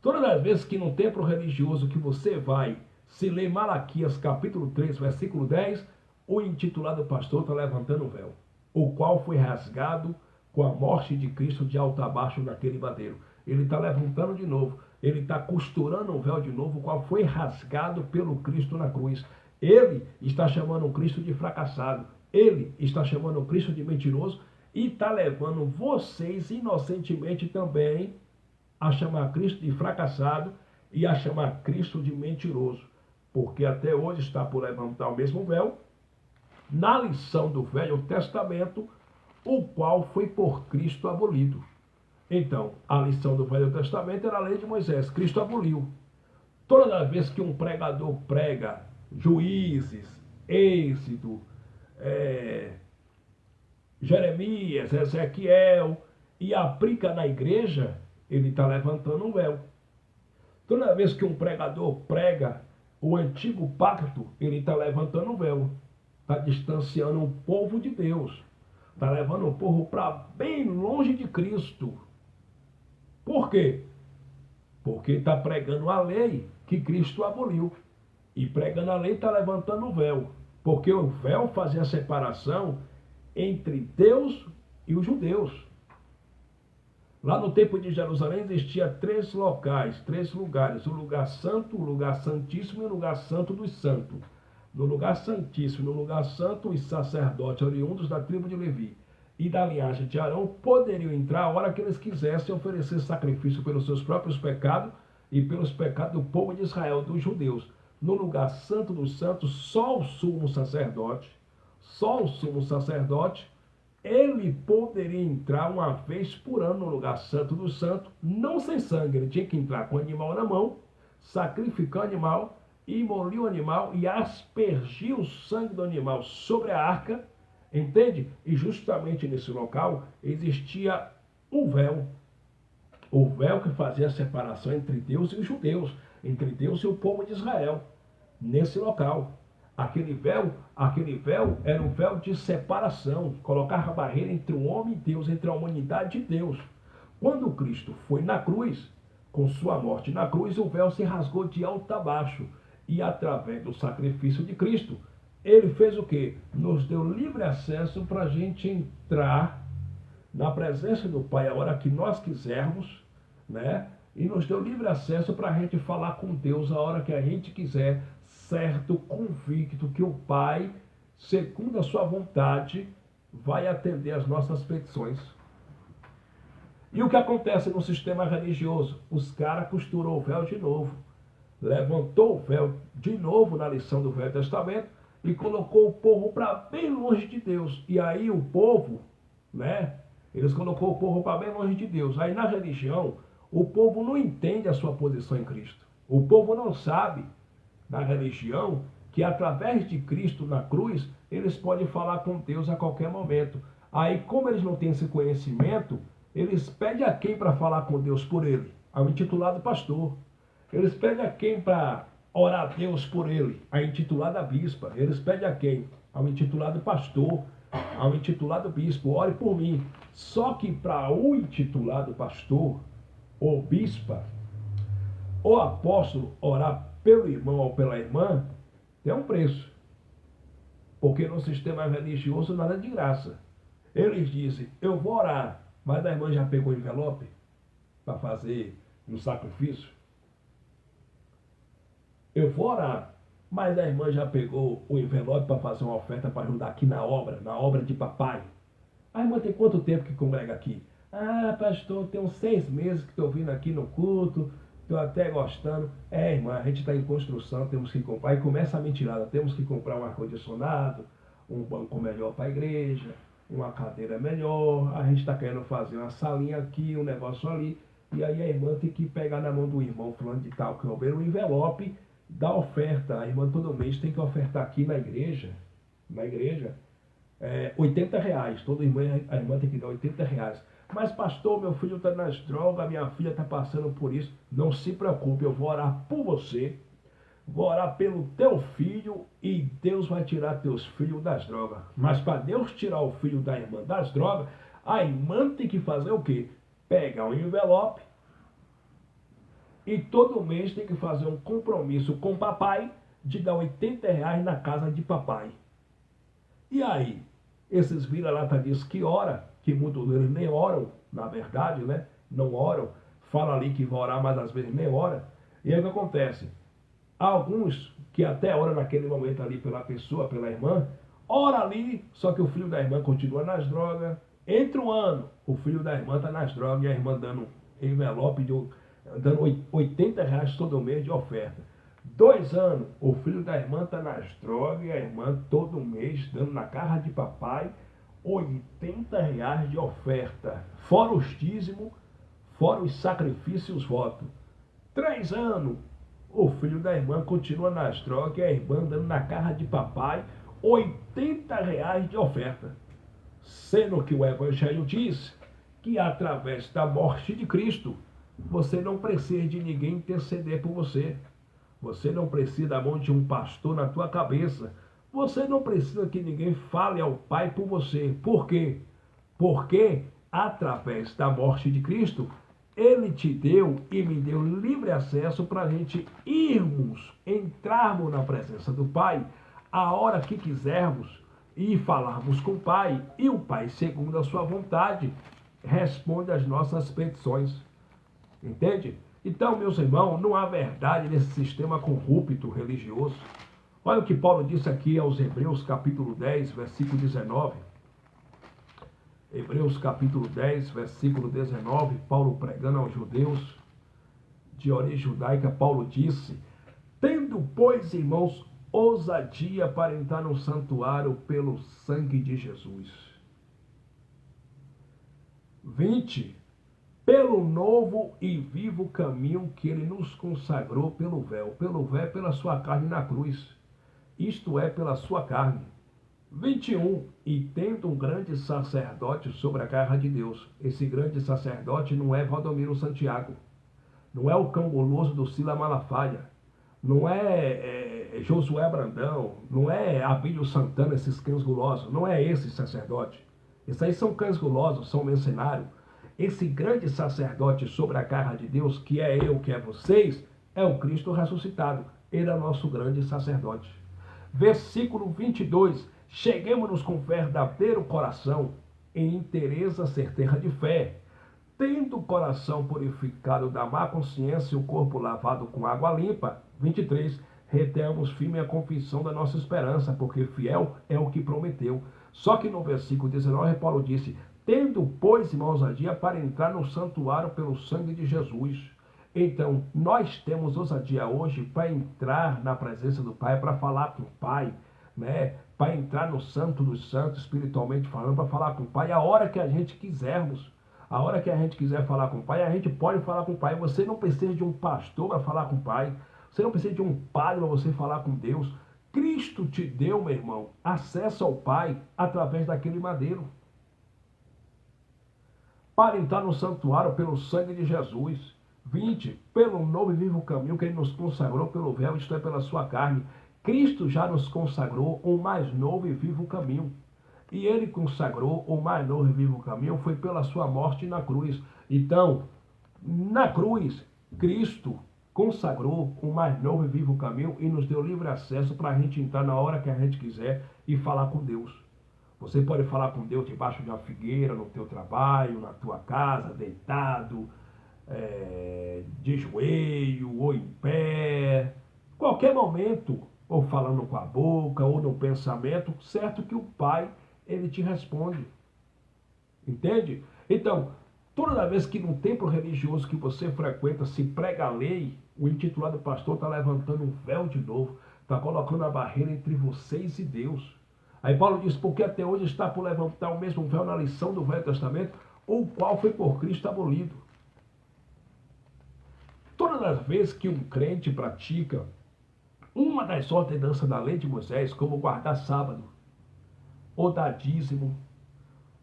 Todas as vezes que no templo religioso que você vai se ler Malaquias capítulo 3, versículo 10, o intitulado pastor está levantando o véu, o qual foi rasgado com a morte de Cristo de alto a baixo naquele madeiro. Ele está levantando de novo, ele está costurando o véu de novo, o qual foi rasgado pelo Cristo na cruz. Ele está chamando o Cristo de fracassado, ele está chamando o Cristo de mentiroso e está levando vocês inocentemente também a chamar Cristo de fracassado e a chamar Cristo de mentiroso, porque até hoje está por levantar o mesmo véu na lição do Velho Testamento, o qual foi por Cristo abolido. Então, a lição do Velho Testamento era a lei de Moisés, Cristo aboliu. Toda vez que um pregador prega Juízes, Êxodo, Jeremias, Ezequiel, e aplica na igreja, ele está levantando um véu. Toda vez que um pregador prega o antigo pacto, ele está levantando um véu. Está distanciando o povo de Deus. Está levando o povo para bem longe de Cristo. Por quê? Porque está pregando a lei que Cristo aboliu. E pregando a lei está levantando o véu. Porque o véu fazia a separação entre Deus e os judeus. Lá no Templo de Jerusalém existia 3 locais, 3 lugares. O lugar santo, o lugar santíssimo e o lugar santo dos santos. No lugar santíssimo, no lugar santo, os sacerdotes oriundos da tribo de Levi e da linhagem de Arão poderiam entrar a hora que eles quisessem oferecer sacrifício pelos seus próprios pecados e pelos pecados do povo de Israel, dos judeus. No lugar santo dos santos, só o sumo sacerdote, ele poderia entrar uma vez por ano no lugar santo do santo, não sem sangue. Ele tinha que entrar com o animal na mão, sacrificar o animal, imolir o animal e aspergir o sangue do animal sobre a arca, entende? E justamente nesse local existia um véu. O véu que fazia a separação entre Deus e os judeus, entre Deus e o povo de Israel. Nesse local. Aquele véu era um véu de separação, colocava a barreira entre o homem e Deus, entre a humanidade e Deus. Quando Cristo foi na cruz, com sua morte na cruz, o véu se rasgou de alto a baixo. E através do sacrifício de Cristo, ele fez o quê? Nos deu livre acesso para a gente entrar na presença do Pai a hora que nós quisermos, né? E nos deu livre acesso para a gente falar com Deus a hora que a gente quiser, certo, convicto que o Pai, segundo a sua vontade, vai atender as nossas petições. E o que acontece no sistema religioso? Os caras costurou o véu de novo. Levantou o véu de novo na lição do Velho Testamento e colocou o povo para bem longe de Deus. E aí o povo, né? Eles colocou o povo para bem longe de Deus. Aí na religião, o povo não entende a sua posição em Cristo. O povo não sabe, na religião, que através de Cristo na cruz, eles podem falar com Deus a qualquer momento. Aí, como eles não têm esse conhecimento, eles pedem a quem para falar com Deus por ele? Ao intitulado pastor. Eles pedem a quem para orar a Deus por ele? A intitulada bispa. Eles pedem a quem? Ao intitulado pastor, ao intitulado bispo, ore por mim. Só que para o intitulado pastor, ou bispa, ou apóstolo orar pelo irmão ou pela irmã, tem um preço. Porque no sistema religioso nada é de graça. Eles dizem, eu vou orar, mas a irmã já pegou o envelope para fazer no sacrifício? Eu vou orar, mas a irmã já pegou o envelope para fazer uma oferta para ajudar aqui na obra de papai? A irmã tem quanto tempo que congrega aqui? Ah, pastor, tem uns 6 meses que estou vindo aqui no culto, estou até gostando. Irmã, a gente está em construção, temos que comprar. E começa a mentirada, temos que comprar um ar-condicionado, um banco melhor para a igreja, uma cadeira melhor, a gente está querendo fazer uma salinha aqui, um negócio ali. E aí a irmã tem que pegar na mão do irmão fulano de tal, que roubou o envelope da oferta. A irmã todo mês tem que ofertar aqui na igreja, R$ 80. A irmã tem que dar R$ 80. Mas pastor, meu filho está nas drogas, minha filha está passando por isso. Não se preocupe, eu vou orar por você, vou orar pelo teu filho e Deus vai tirar teus filhos das drogas. Mas para Deus tirar o filho da irmã das drogas, a irmã tem que fazer o quê? Pegar um envelope e todo mês tem que fazer um compromisso com o papai de dar R$ 80 na casa de papai. E aí, esses vira-lata diz que ora, que muitos deles nem oram, na verdade, né? Não oram, fala ali que vão orar, mas às vezes nem ora. E aí o que acontece? Alguns que até oram naquele momento ali pela pessoa, pela irmã, ora ali, só que o filho da irmã continua nas drogas. Entra um ano, o filho da irmã está nas drogas e a irmã dando envelope, dando R$ 80 todo mês de oferta. 2 anos, o filho da irmã está nas drogas e a irmã todo mês dando na casa de papai R$ 80 de oferta. Fora os dízimos, fora os sacrifícios e os votos. 3 anos, o filho da irmã continua nas drogas e a irmã dando na casa de papai R$ 80 de oferta. Sendo que o Evangelho diz que através da morte de Cristo, você não precisa de ninguém interceder por você. Você não precisa da mão de um pastor na tua cabeça. Você não precisa que ninguém fale ao Pai por você. Por quê? Porque através da morte de Cristo, Ele te deu e me deu livre acesso para a gente entrarmos na presença do Pai a hora que quisermos e falarmos com o Pai. E o Pai, segundo a sua vontade, responde às nossas petições. Entende? Então, meus irmãos, não há verdade nesse sistema corrupto religioso. Olha o que Paulo disse aqui aos Hebreus, capítulo 10, versículo 19. Hebreus, capítulo 10, versículo 19, Paulo pregando aos judeus de origem judaica, Paulo disse: tendo, pois, irmãos, ousadia para entrar no santuário pelo sangue de Jesus. 20. Pelo novo e vivo caminho que ele nos consagrou pelo véu. Pelo véu é pela sua carne na cruz. Isto é, pela sua carne. 21. E tendo um grande sacerdote sobre a casa de Deus. Esse grande sacerdote não é Valdomiro Santiago. Não é o cão guloso do Sila Malafaia. Não é Josué Brandão. Não é Abílio Santana, esses cães gulosos. Não é esse sacerdote. Esses aí são cães gulosos, são mercenários. Esse grande sacerdote sobre a casa de Deus, que é eu, que é vocês, é o Cristo ressuscitado. Ele é o nosso grande sacerdote. Versículo 22. Cheguemos-nos com verdadeiro coração, em inteireza certeza de fé, tendo o coração purificado da má consciência e o corpo lavado com água limpa. 23. Retemos firme a confissão da nossa esperança, porque fiel é o que prometeu. Só que no versículo 19, Paulo disse: tendo, pois, irmãos, ousadia para entrar no santuário pelo sangue de Jesus. Então, nós temos ousadia hoje para entrar na presença do Pai, para falar com o Pai, né? Para entrar no Santo dos Santos, espiritualmente falando, para falar com o Pai a hora que a gente quisermos. A hora que a gente quiser falar com o Pai, a gente pode falar com o Pai. Você não precisa de um pastor para falar com o Pai. Você não precisa de um padre para você falar com Deus. Cristo te deu, meu irmão, acesso ao Pai através daquele madeiro. Para entrar no santuário pelo sangue de Jesus. 20. Pelo novo e vivo caminho que ele nos consagrou pelo véu, isto é, pela sua carne. Cristo já nos consagrou um mais novo e vivo caminho. E ele consagrou o mais novo e vivo caminho foi pela sua morte na cruz. Então, na cruz, Cristo consagrou o mais novo e vivo caminho e nos deu livre acesso para a gente entrar na hora que a gente quiser e falar com Deus. Você pode falar com Deus debaixo de uma figueira, no teu trabalho, na tua casa, deitado, de joelho ou em pé, qualquer momento, ou falando com a boca, ou no pensamento, certo que o Pai, ele te responde. Entende? Então, toda vez que no templo religioso que você frequenta se prega a lei, o intitulado pastor está levantando um véu de novo, está colocando a barreira entre vocês e Deus. Aí Paulo diz, porque até hoje está por levantar o mesmo véu na lição do Velho Testamento, o qual foi por Cristo abolido. Todas as vezes que um crente pratica uma das ordenanças da lei de Moisés, como guardar sábado, ou dar dízimo,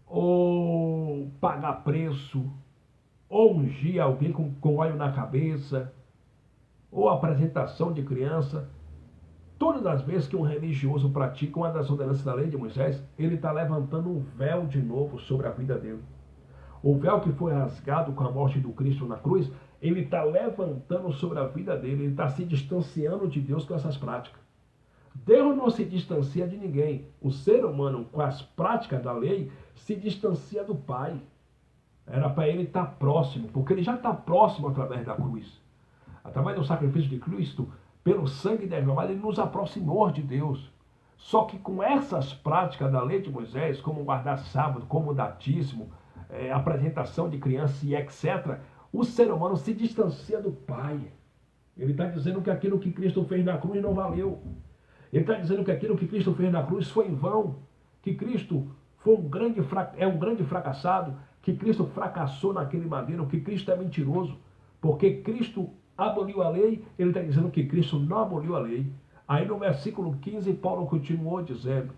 ou pagar preço, ou ungir alguém com óleo na cabeça, ou apresentação de criança. Todas as vezes que um religioso pratica uma das ordenanças da lei de Moisés, ele está levantando um véu de novo sobre a vida dele. O véu que foi rasgado com a morte do Cristo na cruz, ele está levantando sobre a vida dele, ele está se distanciando de Deus com essas práticas. Deus não se distancia de ninguém. O ser humano, com as práticas da lei, se distancia do Pai. Era para ele estar próximo, porque ele já está próximo através da cruz. Através do sacrifício de Cristo, pelo sangue derramado, ele nos aproximou de Deus. Só que com essas práticas da lei de Moisés, como guardar sábado, como o datismo, apresentação de criança e etc., o ser humano se distancia do Pai. Ele está dizendo que aquilo que Cristo fez na cruz não valeu. Ele está dizendo que aquilo que Cristo fez na cruz foi em vão, que Cristo foi um grande fracassado, que Cristo fracassou naquele madeiro, que Cristo é mentiroso, porque Cristo aboliu a lei. Ele está dizendo que Cristo não aboliu a lei. Aí no versículo 15, Paulo continuou dizendo: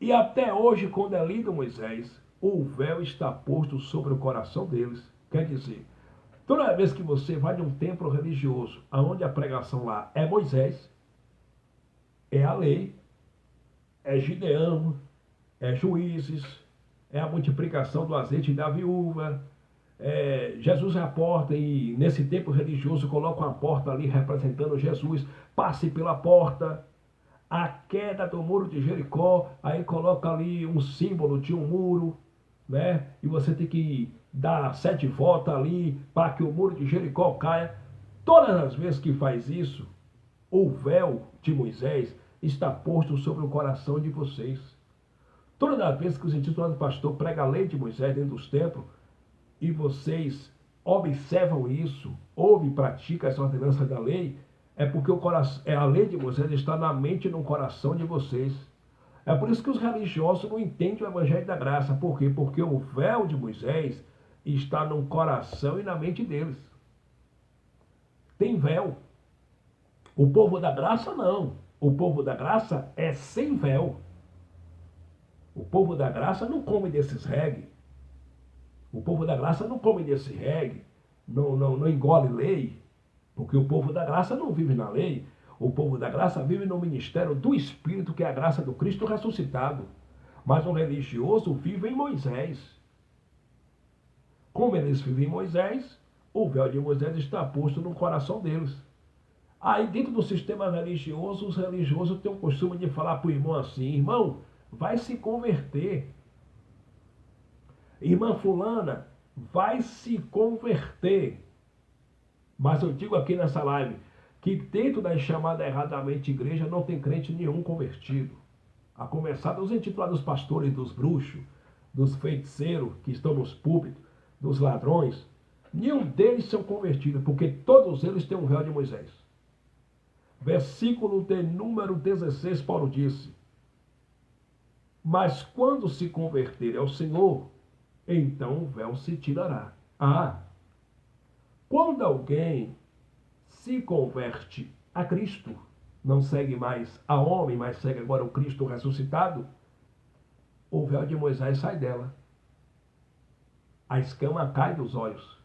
e até hoje, quando é lido Moisés, o véu está posto sobre o coração deles. Quer dizer, toda vez que você vai de um templo religioso, onde a pregação lá é Moisés, é a lei, é Gideão, é Juízes, é a multiplicação do azeite da viúva, Jesus é a porta, e nesse templo religioso coloca uma porta ali representando Jesus, passe pela porta. A queda do muro de Jericó, aí coloca ali um símbolo de um muro, né? E você tem que dar 7 voltas ali para que o muro de Jericó caia. Todas as vezes que faz isso, o véu de Moisés está posto sobre o coração de vocês. Todas as vezes que os intitulados pastor prega a lei de Moisés dentro dos templos, e vocês observam isso, ouvem e praticam essa ordenança da lei, é porque a lei de Moisés está na mente e no coração de vocês. É por isso que os religiosos não entendem o evangelho da graça. Por quê? Porque o véu de Moisés está no coração e na mente deles. Tem véu. O povo da graça não. O povo da graça é sem véu. O povo da graça não come desses reggae. O povo da graça não come desse reggae. Não engole lei. Porque o povo da graça não vive na lei. O povo da graça vive no ministério do Espírito, que é a graça do Cristo ressuscitado. Mas o religioso vive em Moisés. Como eles vivem em Moisés, o véu de Moisés está posto no coração deles. Aí dentro do sistema religioso, os religiosos têm o costume de falar para o irmão assim: irmão, vai se converter. Irmã fulana, vai se converter. Mas eu digo aqui nessa live que dentro da chamada erradamente igreja não tem crente nenhum convertido. A começar dos intitulados pastores, dos bruxos, dos feiticeiros que estão nos púlpitos, dos ladrões. Nenhum deles são convertidos, porque todos eles têm um véu de Moisés. Versículo de número 16, Paulo disse: mas quando se converter ao Senhor, então o véu se tirará. Quando alguém se converte a Cristo, não segue mais a homem, mas segue agora o Cristo ressuscitado, o véu de Moisés sai dela. A escama cai dos olhos.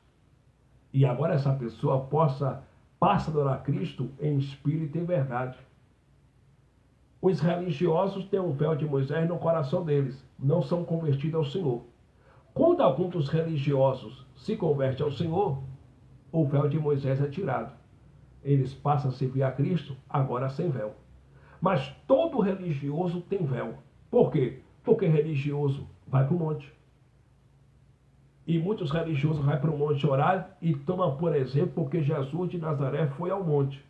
E agora essa pessoa passa a adorar a Cristo em espírito e em verdade. Os religiosos têm o véu de Moisés no coração deles, não são convertidos ao Senhor. Quando algum dos religiosos se converte ao Senhor, o véu de Moisés é tirado. Eles passam a servir a Cristo, agora sem véu. Mas todo religioso tem véu. Por quê? Porque religioso vai para o monte. E muitos religiosos vão para o monte orar e tomam, por exemplo, porque Jesus de Nazaré foi ao monte.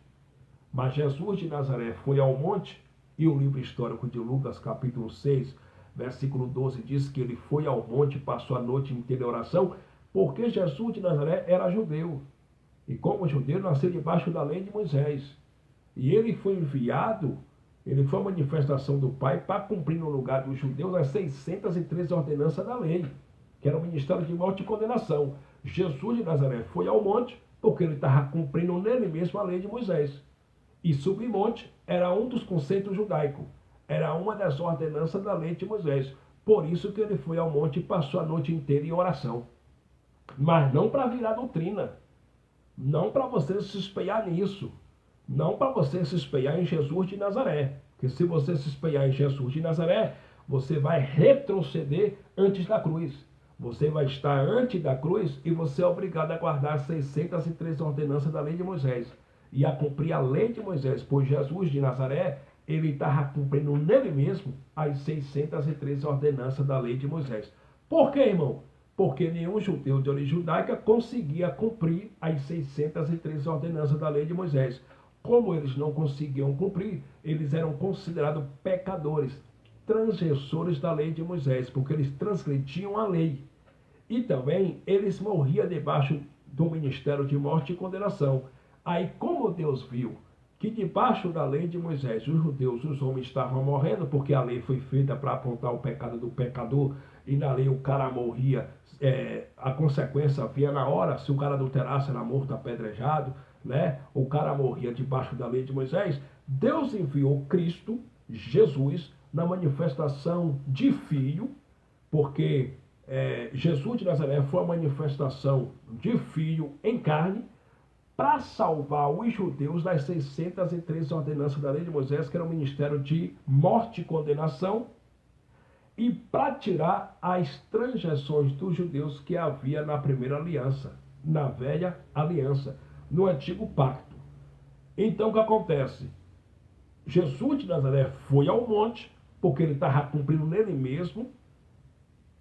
Mas Jesus de Nazaré foi ao monte, e o livro histórico de Lucas, capítulo 6, versículo 12, diz que ele foi ao monte e passou a noite inteira em oração, porque Jesus de Nazaré era judeu. E como judeu, nasceu debaixo da lei de Moisés. E ele foi enviado, ele foi a manifestação do Pai para cumprir no lugar dos judeus as 613 ordenanças da lei, que era o ministério de morte e condenação. Jesus de Nazaré foi ao monte porque ele estava cumprindo nele mesmo a lei de Moisés. E subir monte era um dos conceitos judaicos, era uma das ordenanças da lei de Moisés. Por isso que ele foi ao monte e passou a noite inteira em oração. Mas não para virar doutrina. Não para você se espelhar nisso. Não para você se espelhar em Jesus de Nazaré. Porque se você se espelhar em Jesus de Nazaré, você vai retroceder antes da cruz. Você vai estar antes da cruz e você é obrigado a guardar 603 ordenanças da lei de Moisés. E a cumprir a lei de Moisés. Pois Jesus de Nazaré, ele estava cumprindo nele mesmo as 613 ordenanças da lei de Moisés. Por quê, irmão? Porque nenhum judeu de origem judaica conseguia cumprir as 613 ordenanças da lei de Moisés. Como eles não conseguiam cumprir, eles eram considerados pecadores, transgressores da lei de Moisés, porque eles transgrediam a lei. E também eles morriam debaixo do ministério de morte e condenação. Aí, como Deus viu que debaixo da lei de Moisés, os judeus, os homens estavam morrendo, porque a lei foi feita para apontar o pecado do pecador, e na lei o cara morria, a consequência vinha na hora, se o cara adulterasse era morto apedrejado, né? O cara morria debaixo da lei de Moisés. Deus enviou Cristo, Jesus, na manifestação de Filho, porque Jesus de Nazaré foi a manifestação de Filho em carne, para salvar os judeus das 613 ordenanças da lei de Moisés, que era o ministério de morte e condenação, e para tirar as transgressões dos judeus que havia na primeira aliança, na velha aliança, no antigo pacto. Então o que acontece? Jesus de Nazaré foi ao monte, porque ele estava cumprindo nele mesmo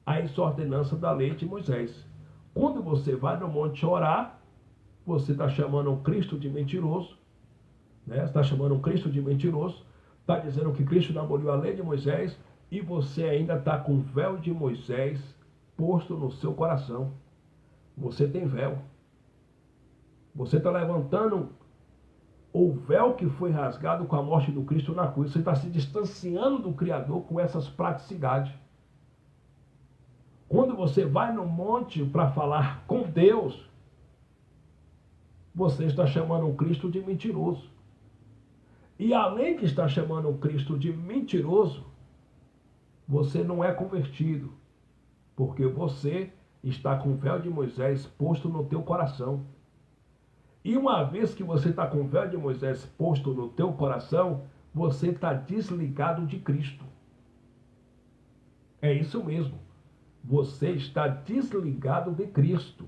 as ordenanças da lei de Moisés. Quando você vai no monte orar, você está chamando um Cristo de mentiroso, né? Está chamando um Cristo de mentiroso, está dizendo que Cristo não aboliu a lei de Moisés e você ainda está com o véu de Moisés posto no seu coração. Você tem véu. Você está levantando o véu que foi rasgado com a morte do Cristo na cruz. Você está se distanciando do Criador com essas praticidades. Quando você vai no monte para falar com Deus, você está chamando um Cristo de mentiroso. E além de estar chamando um Cristo de mentiroso, você não é convertido, porque você está com o véu de Moisés posto no teu coração. E uma vez que você está com o véu de Moisés posto no teu coração, você está desligado de Cristo. É isso mesmo. Você está desligado de Cristo.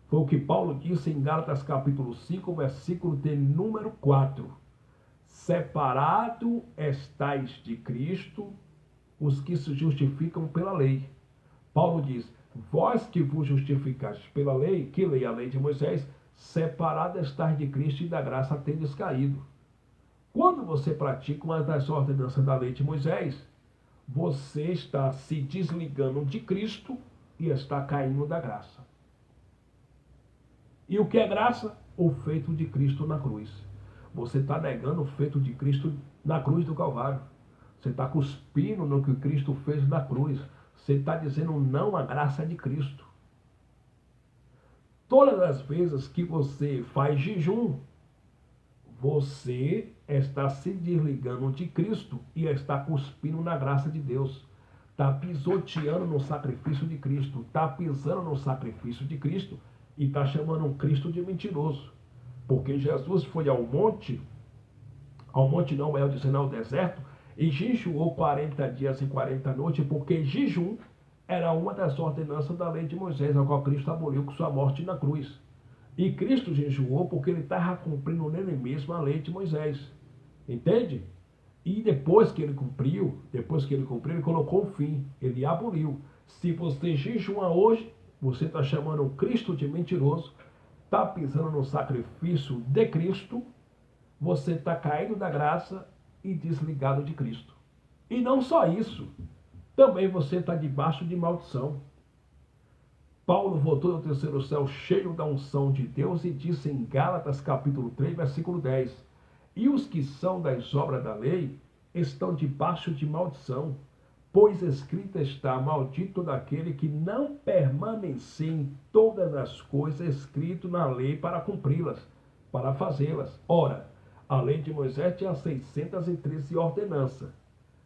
Foi o que Paulo disse em Gálatas capítulo 5, versículo de número 4. Separado estais de Cristo os que se justificam pela lei. Paulo diz, vós que vos justificais pela lei, que lei a lei de Moisés, separado estais de Cristo e da graça tendes caído. Quando você pratica uma das ordenanças da lei de Moisés, você está se desligando de Cristo e está caindo da graça. E o que é graça? O feito de Cristo na cruz. Você está negando o feito de Cristo na cruz do Calvário. Você está cuspindo no que Cristo fez na cruz. Você está dizendo não à graça de Cristo. Todas as vezes que você faz jejum, você está se desligando de Cristo e está cuspindo na graça de Deus. Está pisoteando no sacrifício de Cristo. Está pisando no sacrifício de Cristo e está chamando um Cristo de mentiroso. Porque Jesus foi ao monte não, é dizendo ao deserto, e jejuou 40 dias e 40 noites, porque jejum era uma das ordenanças da lei de Moisés, a qual Cristo aboliu com sua morte na cruz. E Cristo jejuou porque ele estava cumprindo nele mesmo a lei de Moisés. Entende? E depois que ele cumpriu, ele colocou o fim, ele aboliu. Se você jejua hoje, você está chamando um Cristo de mentiroso, está pisando no sacrifício de Cristo, você está caindo da graça e desligado de Cristo. E não só isso, também você está debaixo de maldição. Paulo voltou do terceiro céu cheio da unção de Deus e disse em Gálatas capítulo 3, versículo 10, e os que são das obras da lei estão debaixo de maldição, pois escrito está, maldito daquele que não permanecer em todas as coisas escrito na lei para cumpri-las, para fazê-las. Ora, a lei de Moisés tinha 613 ordenanças.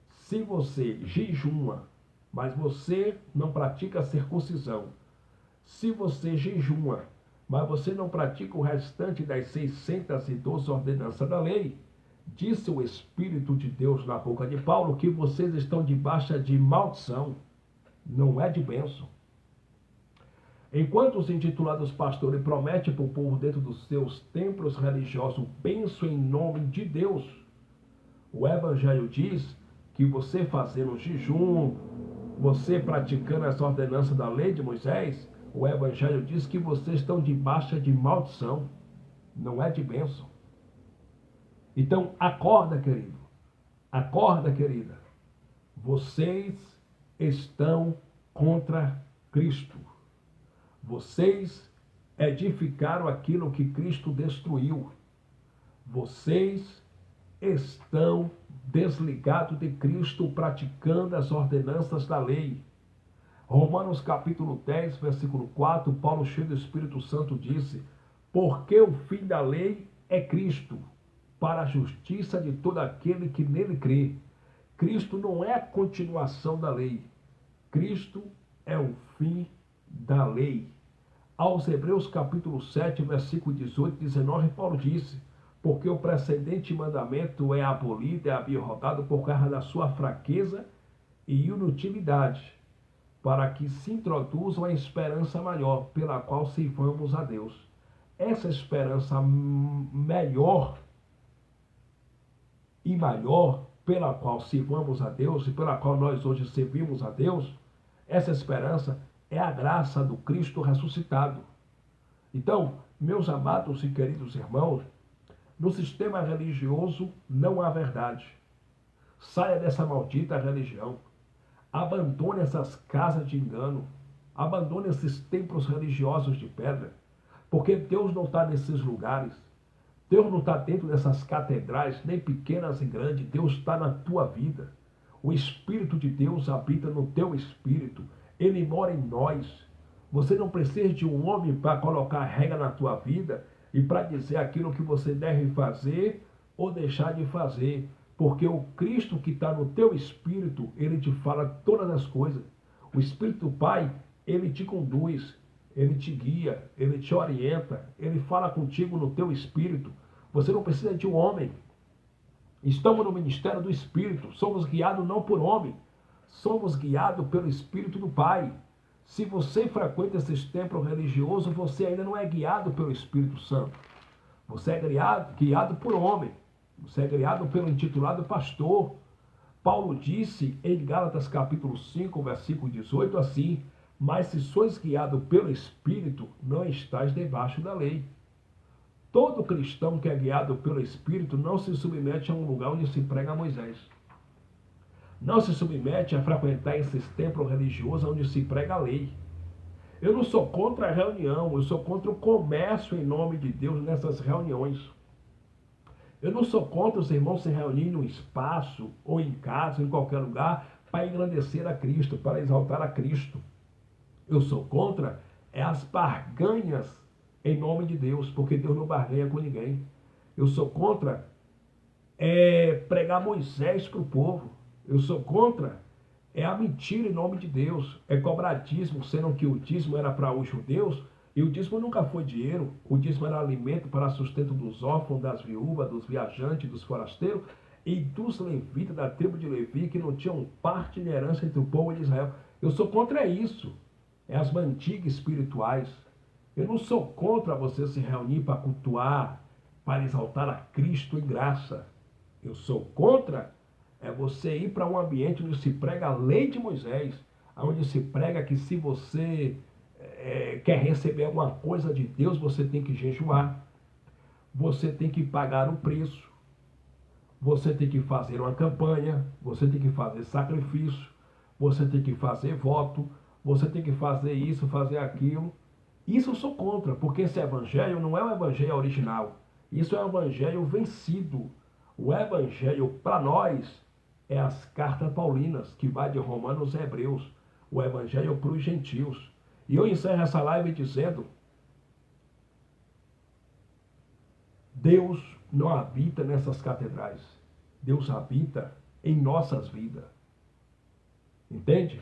Se você jejuma, mas você não pratica a circuncisão. Se você jejuma, mas você não pratica o restante das 612 ordenanças da lei, disse o Espírito de Deus na boca de Paulo que vocês estão debaixo de maldição, não é de bênção. Enquanto os intitulados pastores prometem para o povo dentro dos seus templos religiosos bênção em nome de Deus, o Evangelho diz que você fazendo jejum, você praticando as ordenanças da lei de Moisés, o Evangelho diz que vocês estão debaixo de maldição, não é de bênção. Então, acorda, querido. Acorda, querida. Vocês estão contra Cristo. Vocês edificaram aquilo que Cristo destruiu. Vocês estão desligados de Cristo, praticando as ordenanças da lei. Romanos capítulo 10, versículo 4, Paulo, cheio do Espírito Santo, disse: porque o fim da lei é Cristo, para a justiça de todo aquele que nele crê. Cristo não é a continuação da lei. Cristo é o fim da lei. Aos Hebreus capítulo 7, versículo 18 e 19, Paulo disse: porque o precedente mandamento é abolido, é abiorrotado por causa da sua fraqueza e inutilidade, para que se introduzam a esperança maior, pela qual sirvamos a Deus. Essa esperança melhor e maior, pela qual sirvamos a Deus e pela qual nós hoje servimos a Deus, essa esperança é a graça do Cristo ressuscitado. Então, meus amados e queridos irmãos, no sistema religioso não há verdade. Saia dessa maldita religião. Abandone essas casas de engano. Abandone esses templos religiosos de pedra. Porque Deus não está nesses lugares. Deus não está dentro dessas catedrais, nem pequenas e grandes. Deus está na tua vida. O Espírito de Deus habita no teu espírito. Ele mora em nós. Você não precisa de um homem para colocar regra na tua vida e para dizer aquilo que você deve fazer ou deixar de fazer. Porque o Cristo que está no teu espírito, ele te fala todas as coisas. O Espírito do Pai, ele te conduz, ele te guia, ele te orienta, ele fala contigo no teu espírito. Você não precisa de um homem. Estamos no ministério do Espírito, somos guiados não por homem, somos guiados pelo Espírito do Pai. Se você frequenta esses templos religiosos, você ainda não é guiado pelo Espírito Santo. Você é guiado por homem. Você é guiado pelo intitulado pastor. Paulo disse em Gálatas capítulo 5, versículo 18 assim: mas se sois guiado pelo Espírito, não estáis debaixo da lei. Todo cristão que é guiado pelo Espírito não se submete a um lugar onde se prega a Moisés. Não se submete a frequentar esses templos religiosos onde se prega a lei. Eu não sou contra a reunião, eu sou contra o comércio em nome de Deus nessas reuniões. Eu não sou contra os irmãos se reunirem num espaço, ou em casa, ou em qualquer lugar, para engrandecer a Cristo, para exaltar a Cristo. Eu sou contra as barganhas em nome de Deus, porque Deus não barganha com ninguém. Eu sou contra pregar Moisés para o povo. Eu sou contra a mentira em nome de Deus. É cobrar dízimo, sendo que o dízimo era para os judeus, e o dízimo nunca foi dinheiro. O dízimo era alimento para sustento dos órfãos, das viúvas, dos viajantes, dos forasteiros e dos levitas, da tribo de Levi, que não tinham parte de herança entre o povo de Israel. Eu sou contra isso. É as mantigas espirituais. Eu não sou contra você se reunir para cultuar, para exaltar a Cristo em graça. Eu sou contra você ir para um ambiente onde se prega a lei de Moisés, onde se prega que se você quer receber alguma coisa de Deus, você tem que jejuar, você tem que pagar um preço, você tem que fazer uma campanha, você tem que fazer sacrifício, você tem que fazer voto, você tem que fazer isso, fazer aquilo. Isso eu sou contra, porque esse evangelho não é o evangelho original. Isso é o evangelho vencido. O evangelho para nós é as cartas paulinas, que vai de Romanos a Hebreus. O evangelho para os gentios. E eu encerro essa live dizendo: Deus não habita nessas catedrais. Deus habita em nossas vidas. Entende?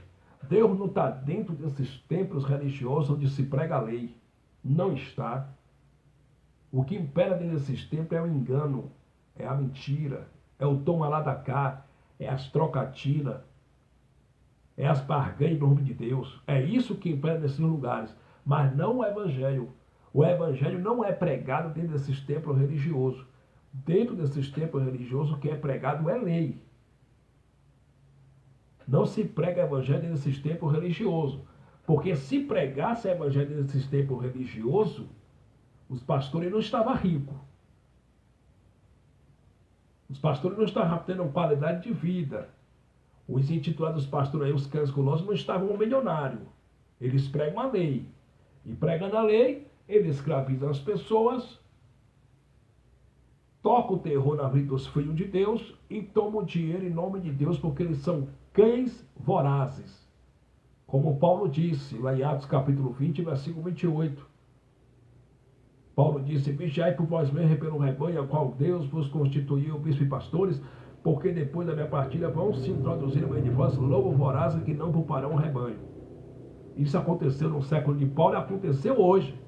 Deus não está dentro desses templos religiosos onde se prega a lei. Não está. O que impera dentro desses templos é o engano, é a mentira, é o toma lá da cá, é as trocatinas, é as barganhas em nome de Deus. É isso que impera nesses lugares, mas não o evangelho. O evangelho não é pregado dentro desses templos religiosos. Dentro desses templos religiosos, o que é pregado é lei. Não se prega evangelho nesses templos religiosos. Porque se pregasse evangelho nesses templos religiosos, os pastores não estavam ricos. Os pastores não estavam tendo qualidade de vida. Os intitulados pastores aí, os cães gulosos, não estavam milionários. Eles pregam a lei. E pregando a lei, eles escravizam as pessoas, tocam o terror na vida dos filhos de Deus e tomam o dinheiro em nome de Deus, porque eles são cães vorazes. Como Paulo disse, lá em Atos capítulo 20, versículo 28. Paulo disse, vigiai por vós mesmos pelo rebanho, ao qual Deus vos constituiu bispo e pastores, porque depois da minha partida vão se introduzir no meio de vós lobos vorazes que não pouparão o rebanho. Isso aconteceu no século de Paulo e aconteceu hoje.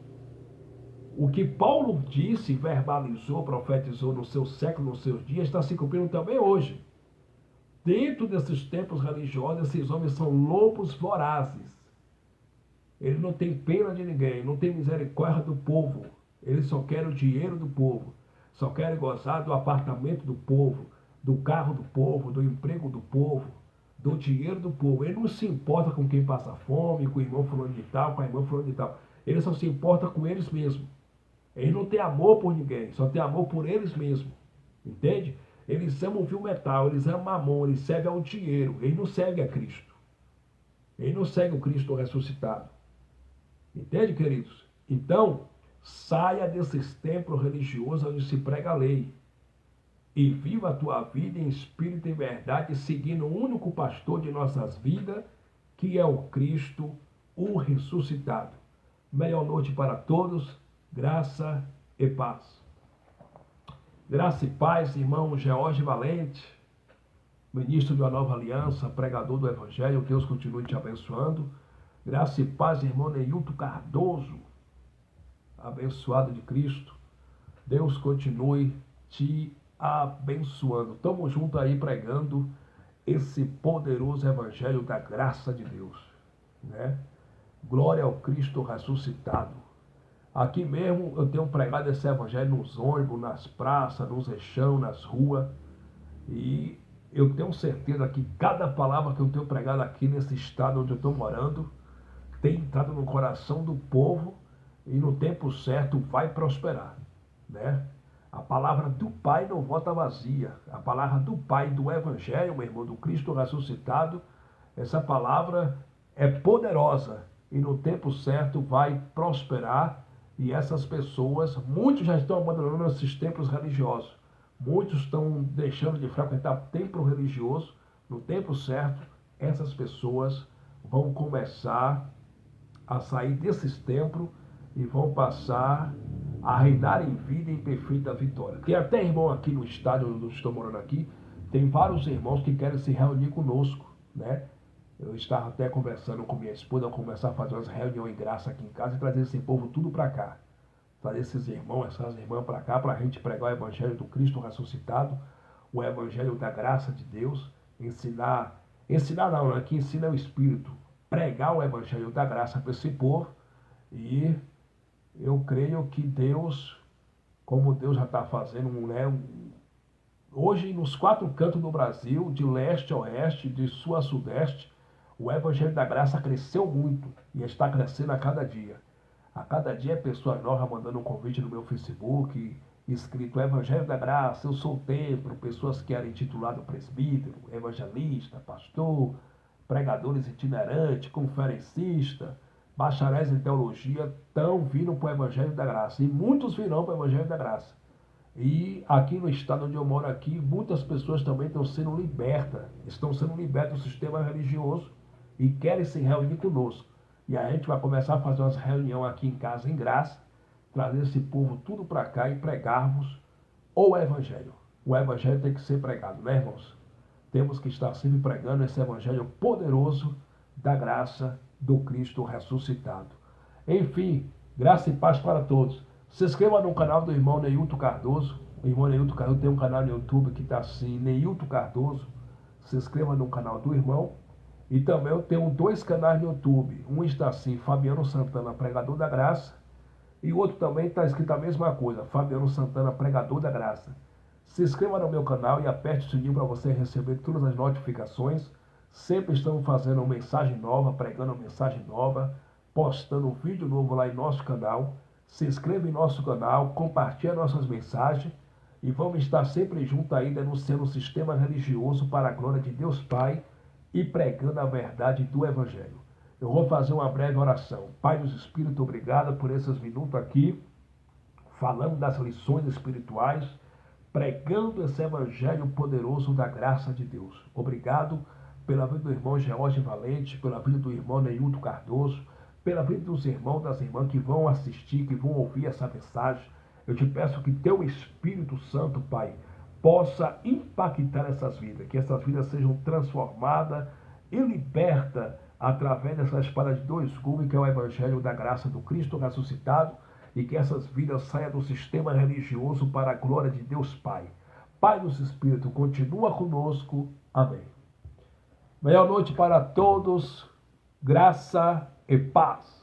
O que Paulo disse, verbalizou, profetizou no seu século, nos seus dias, está se cumprindo também hoje. Dentro desses templos religiosos, esses homens são lobos vorazes. Eles não têm pena de ninguém, não têm misericórdia do povo. Eles só querem o dinheiro do povo. Só querem gozar do apartamento do povo, do carro do povo, do emprego do povo, do dinheiro do povo. Ele não se importa com quem passa fome, com o irmão fulano de tal, com a irmã fulano de tal. Ele só se importa com eles mesmos. Eles não têm amor por ninguém, só têm amor por eles mesmos. Entende? Eles amam o vil metal, eles amam mamon, eles servem ao dinheiro. Eles não seguem a Cristo. Eles não seguem o Cristo ressuscitado. Entende, queridos? Então, saia desses templos religiosos onde se prega a lei. E viva a tua vida em espírito e verdade, seguindo o único pastor de nossas vidas, que é o Cristo, o ressuscitado. Melhor noite para todos, graça e paz. Graça e paz, irmão George Valente, ministro de uma nova aliança, pregador do Evangelho, Deus continue te abençoando. Graça e paz, irmão Neilton Cardoso, abençoado de Cristo. Deus continue te abençoando. Estamos juntos aí pregando esse poderoso Evangelho da graça de Deus, né? Glória ao Cristo ressuscitado. Aqui mesmo eu tenho pregado esse Evangelho nos ônibus, nas praças, nos eixão, nas ruas. E eu tenho certeza que cada palavra que eu tenho pregado aqui nesse estado onde eu estou morando tem entrado no coração do povo e no tempo certo vai prosperar, né? A palavra do Pai não volta vazia. A palavra do Pai, do Evangelho, meu irmão, do Cristo ressuscitado, essa palavra é poderosa e no tempo certo vai prosperar. E essas pessoas, muitos já estão abandonando esses templos religiosos. Muitos estão deixando de frequentar templo religioso. No tempo certo, essas pessoas vão começar a sair desses templos e vão passar a reinar em vida em perfeita vitória. Tem até irmão aqui no estádio onde eu estou morando aqui, tem vários irmãos que querem se reunir conosco, né? Eu estava até conversando com minha esposa, começar a fazer umas reuniões em graça aqui em casa e trazer esse povo tudo para cá. Trazer esses irmãos, essas irmãs para cá, para a gente pregar o Evangelho do Cristo ressuscitado, o Evangelho da graça de Deus, ensinar não, né? Que ensina o Espírito, pregar o Evangelho da graça para esse povo. E eu creio que Deus, como Deus já está fazendo, né? Hoje, nos 4 cantos do Brasil, de leste a oeste, de sul a sudeste, o Evangelho da Graça cresceu muito e está crescendo a cada dia. A cada dia é pessoa nova mandando um convite no meu Facebook, escrito Evangelho da Graça, eu sou o templo, pessoas que eram intitulados presbítero, evangelista, pastor, pregadores itinerantes, conferencista, bacharéis em teologia, estão vindo para o Evangelho da Graça. E muitos virão para o Evangelho da Graça. E aqui no estado onde eu moro aqui, muitas pessoas também estão sendo libertas do sistema religioso e querem se reunir conosco. E a gente vai começar a fazer umas reuniões aqui em casa em graça, trazer esse povo tudo para cá e pregarmos o Evangelho. O Evangelho tem que ser pregado, né, irmãos? Temos que estar sempre pregando esse Evangelho poderoso da graça do Cristo ressuscitado. Enfim, graça e paz para todos. Se inscreva no canal do irmão Neilton Cardoso. O irmão Neilton Cardoso tem um canal no YouTube que está assim, Neilton Cardoso. Se inscreva no canal do irmão. E também eu tenho dois canais no YouTube. Um está assim, Fabiano Santana, Pregador da Graça. E o outro também está escrito a mesma coisa, Fabiano Santana, Pregador da Graça. Se inscreva no meu canal e aperte o sininho para você receber todas as notificações. Sempre estamos fazendo uma mensagem nova, pregando uma mensagem nova, postando um vídeo novo lá em nosso canal. Se inscreva em nosso canal, compartilhe nossas mensagens e vamos estar sempre juntos aí denunciando o sistema religioso para a glória de Deus Pai e pregando a verdade do Evangelho. Eu vou fazer uma breve oração. Pai dos Espíritos, obrigado por esses minutos aqui, falando das lições espirituais, pregando esse Evangelho poderoso da graça de Deus. Obrigado pela vida do irmão George Valente, pela vida do irmão Neilton Cardoso, pela vida dos irmãos e das irmãs que vão assistir, que vão ouvir essa mensagem. Eu te peço que teu Espírito Santo, Pai, possa impactar essas vidas, que essas vidas sejam transformadas e libertas através dessa espada de dois gumes, que é o Evangelho da graça do Cristo ressuscitado, e que essas vidas saiam do sistema religioso para a glória de Deus Pai. Pai dos Espíritos, continua conosco. Amém. Meia-noite para todos, graça e paz.